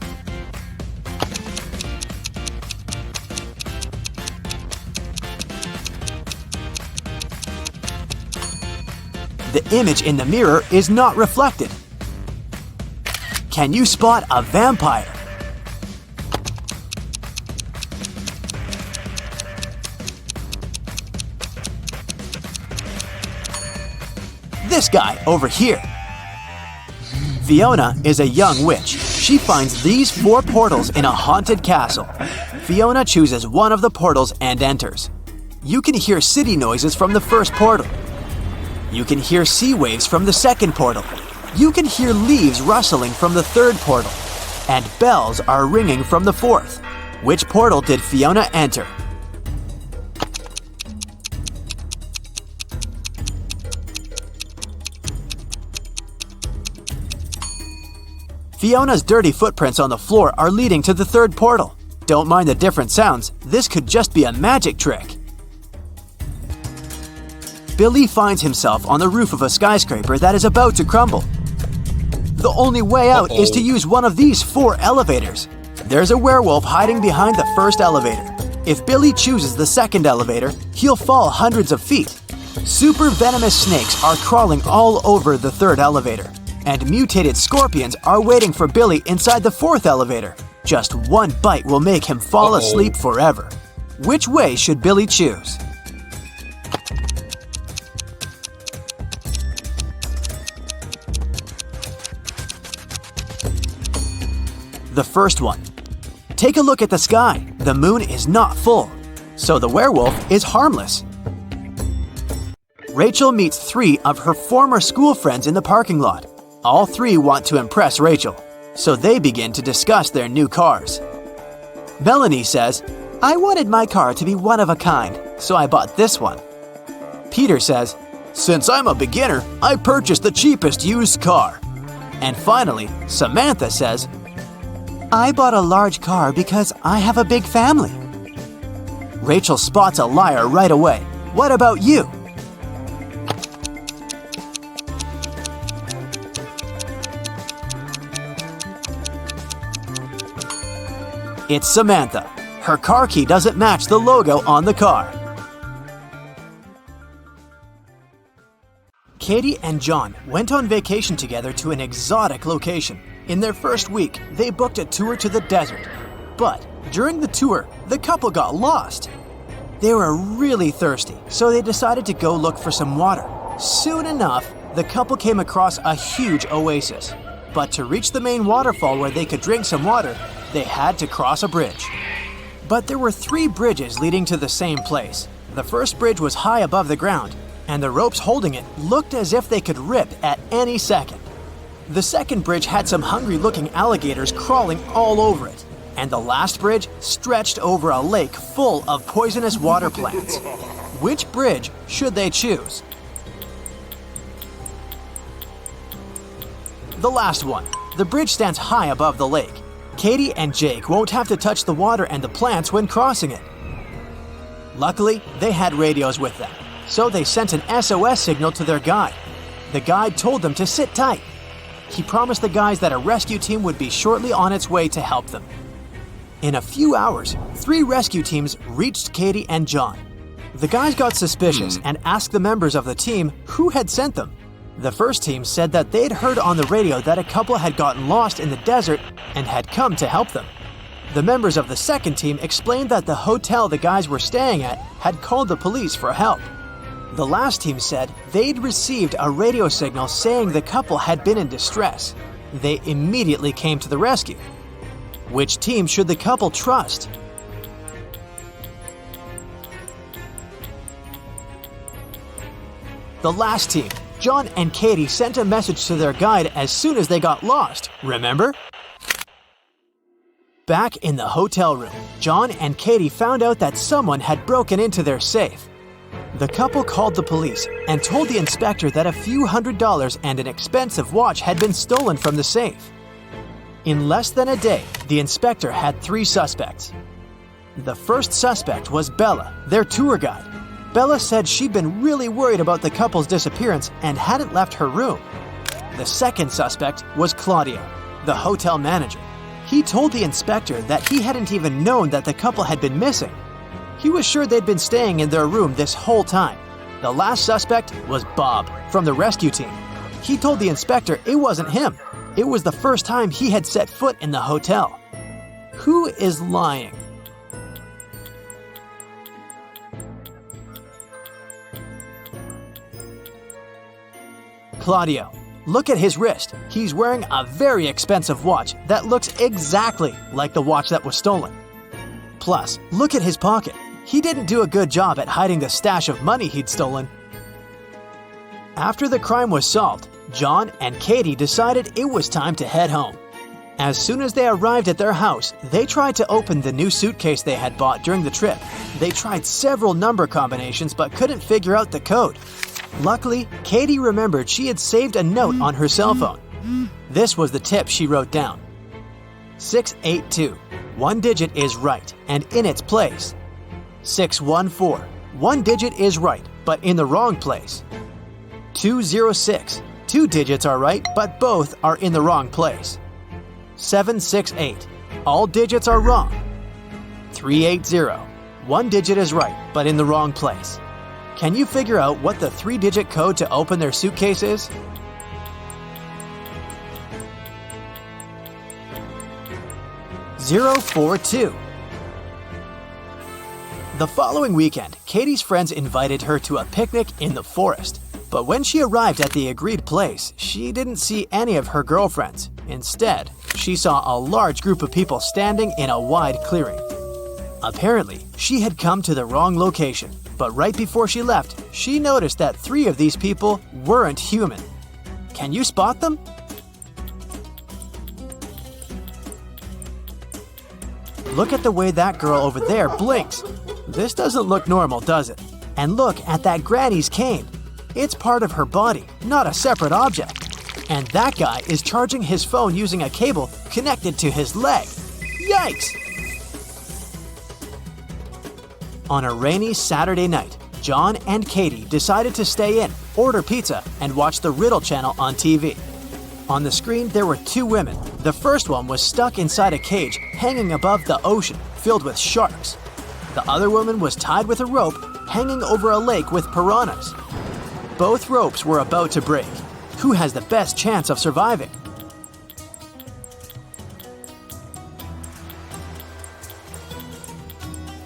The image in the mirror is not reflected. Can you spot a vampire? This guy over here. Fiona is a young witch. She finds these 4 portals in a haunted castle. Fiona chooses one of the portals and enters. You can hear city noises from the first portal. You can hear sea waves from the second portal. You can hear leaves rustling from the third portal. And bells are ringing from the fourth. Which portal did Fiona enter? Fiona's dirty footprints on the floor are leading to the third portal. Don't mind the different sounds, this could just be a magic trick. Billy finds himself on the roof of a skyscraper that is about to crumble. The only way out is to use one of these 4 elevators. There's a werewolf hiding behind the first elevator. If Billy chooses the second elevator, he'll fall hundreds of feet. Super venomous snakes are crawling all over the third elevator, and mutated scorpions are waiting for Billy inside the fourth elevator. Just one bite will make him fall asleep forever. Which way should Billy choose? The first one. Take a look at the sky. The moon is not full, so the werewolf is harmless. Rachel meets 3 of her former school friends in the parking lot. All 3 want to impress Rachel, so they begin to discuss their new cars. Melanie says, "I wanted my car to be one of a kind, so I bought this one." Peter says, "Since I'm a beginner, I purchased the cheapest used car." And finally, Samantha says, "I bought a large car because I have a big family." Rachel spots a liar right away. What about you? It's Samantha. Her car key doesn't match the logo on the car. Katie and John went on vacation together to an exotic location. In their first week, they booked a tour to the desert. But during the tour, the couple got lost. They were really thirsty, so they decided to go look for some water. Soon enough, the couple came across a huge oasis. But to reach the main waterfall where they could drink some water, they had to cross a bridge. But there were 3 bridges leading to the same place. The first bridge was high above the ground, and the ropes holding it looked as if they could rip at any second. The second bridge had some hungry-looking alligators crawling all over it, and the last bridge stretched over a lake full of poisonous water plants. Which bridge should they choose? The last one. The bridge stands high above the lake. Katie and Jake won't have to touch the water and the plants when crossing it. Luckily, they had radios with them, so they sent an SOS signal to their guide. The guide told them to sit tight. He promised the guys that a rescue team would be shortly on its way to help them. In a few hours, 3 rescue teams reached Katie and John. The guys got suspicious and asked the members of the team who had sent them. The first team said that they'd heard on the radio that a couple had gotten lost in the desert and had come to help them. The members of the second team explained that the hotel the guys were staying at had called the police for help. The last team said they'd received a radio signal saying the couple had been in distress. They immediately came to the rescue. Which team should the couple trust? The last team. John and Katie sent a message to their guide as soon as they got lost, remember? Back in the hotel room, John and Katie found out that someone had broken into their safe. The couple called the police and told the inspector that a few $100s and an expensive watch had been stolen from the safe. In less than a day, the inspector had 3 suspects. The first suspect was Bella, their tour guide. Bella said she'd been really worried about the couple's disappearance and hadn't left her room. The second suspect was Claudio, the hotel manager. He told the inspector that he hadn't even known that the couple had been missing. He was sure they'd been staying in their room this whole time. The last suspect was Bob from the rescue team. He told the inspector it wasn't him. It was the first time he had set foot in the hotel. Who is lying? Claudio. Look at his wrist. He's wearing a very expensive watch that looks exactly like the watch that was stolen. Plus, look at his pocket. He didn't do a good job at hiding the stash of money he'd stolen. After the crime was solved, John and Katie decided it was time to head home. As soon as they arrived at their house, they tried to open the new suitcase they had bought during the trip. They tried several number combinations but couldn't figure out the code. Luckily, Katie remembered she had saved a note on her cell phone. This was the tip she wrote down. 682. One digit is right and in its place. 614. One digit is right, but in the wrong place. 206. Two digits are right, but both are in the wrong place. 768. All digits are wrong. 380. One digit is right, but in the wrong place. Can you figure out what the 3-digit code to open their suitcase is? (042). The following weekend, Katie's friends invited her to a picnic in the forest. But when she arrived at the agreed place, she didn't see any of her girlfriends. Instead, she saw a large group of people standing in a wide clearing. Apparently, she had come to the wrong location, but right before she left, she noticed that 3 of these people weren't human. Can you spot them? Look at the way that girl over there blinks. This doesn't look normal, does it? And look at that granny's cane. It's part of her body, not a separate object. And that guy is charging his phone using a cable connected to his leg. Yikes! On a rainy Saturday night, John and Katie decided to stay in, order pizza, and watch the Riddle channel on TV. On the screen, there were 2 women. The first one was stuck inside a cage hanging above the ocean, filled with sharks. The other woman was tied with a rope, hanging over a lake with piranhas. Both ropes were about to break. Who has the best chance of surviving?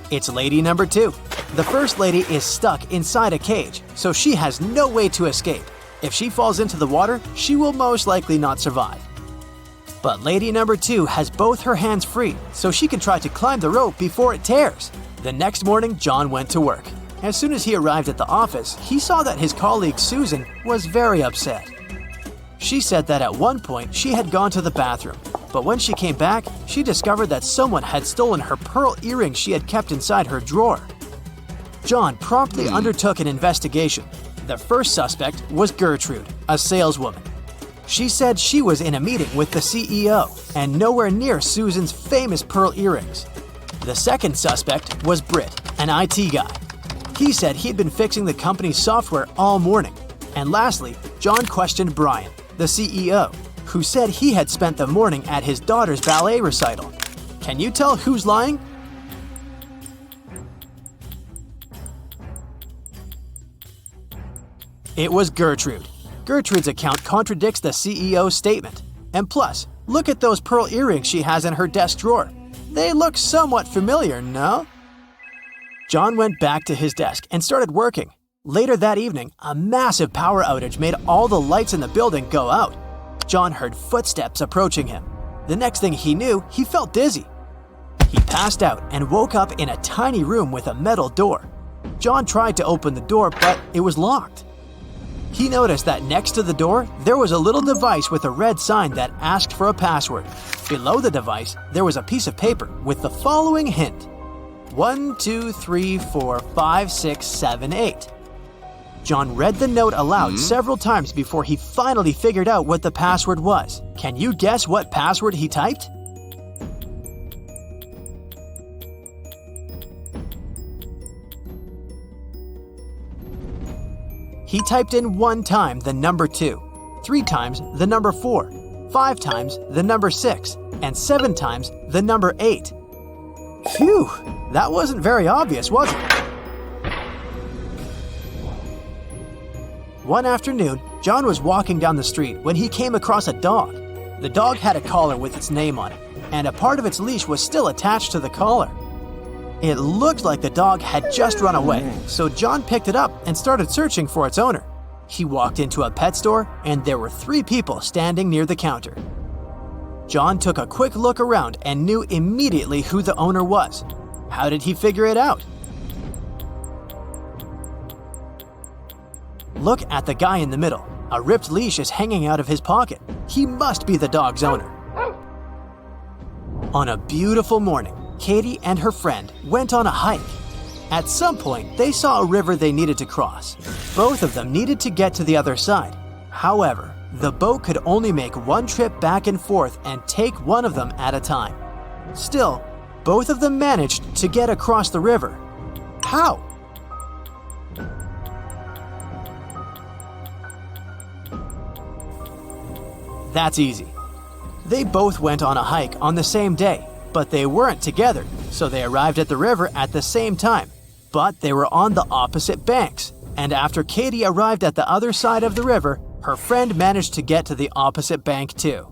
It's lady number 2. The first lady is stuck inside a cage, so she has no way to escape. If she falls into the water, she will most likely not survive. But lady number 2 has both her hands free, so she can try to climb the rope before it tears. The next morning, John went to work. As soon as he arrived at the office, he saw that his colleague Susan was very upset. She said that at one point she had gone to the bathroom, but when she came back, she discovered that someone had stolen her pearl earrings she had kept inside her drawer. John promptly undertook an investigation. The first suspect was Gertrude, a saleswoman. She said she was in a meeting with the CEO and nowhere near Susan's famous pearl earrings. The second suspect was Britt, an IT guy. He said he'd been fixing the company's software all morning. And lastly, John questioned Brian, the CEO, who said he had spent the morning at his daughter's ballet recital. Can you tell who's lying? It was Gertrude. Gertrude's account contradicts the CEO's statement. And plus, look at those pearl earrings she has in her desk drawer. They look somewhat familiar, no? John went back to his desk and started working. Later that evening, a massive power outage made all the lights in the building go out. John heard footsteps approaching him. The next thing he knew, he felt dizzy. He passed out and woke up in a tiny room with a metal door. John tried to open the door, but it was locked. He noticed that next to the door, there was a little device with a red sign that asked for a password. Below the device, there was a piece of paper with the following hint: 1, 2, 3, 4, 5, 6, 7, 8. John read the note aloud several times before he finally figured out what the password was. Can you guess what password he typed? He typed in 1 time the number 2, 3 times the number 4, 5 times the number 6, and 7 times the number 8. Phew, that wasn't very obvious, was it? One afternoon, John was walking down the street when he came across a dog. The dog had a collar with its name on it, and a part of its leash was still attached to the collar. It looked like the dog had just run away, so John picked it up and started searching for its owner. He walked into a pet store, and there were 3 people standing near the counter. John took a quick look around and knew immediately who the owner was. How did he figure it out? Look at the guy in the middle. A ripped leash is hanging out of his pocket. He must be the dog's owner. On a beautiful morning, Katie and her friend went on a hike. At some point, they saw a river they needed to cross. Both of them needed to get to the other side. However, the boat could only make one trip back and forth and take one of them at a time. Still, both of them managed to get across the river. How? That's easy. They both went on a hike on the same day, but they weren't together, so they arrived at the river at the same time. But they were on the opposite banks, and after Katie arrived at the other side of the river, her friend managed to get to the opposite bank too.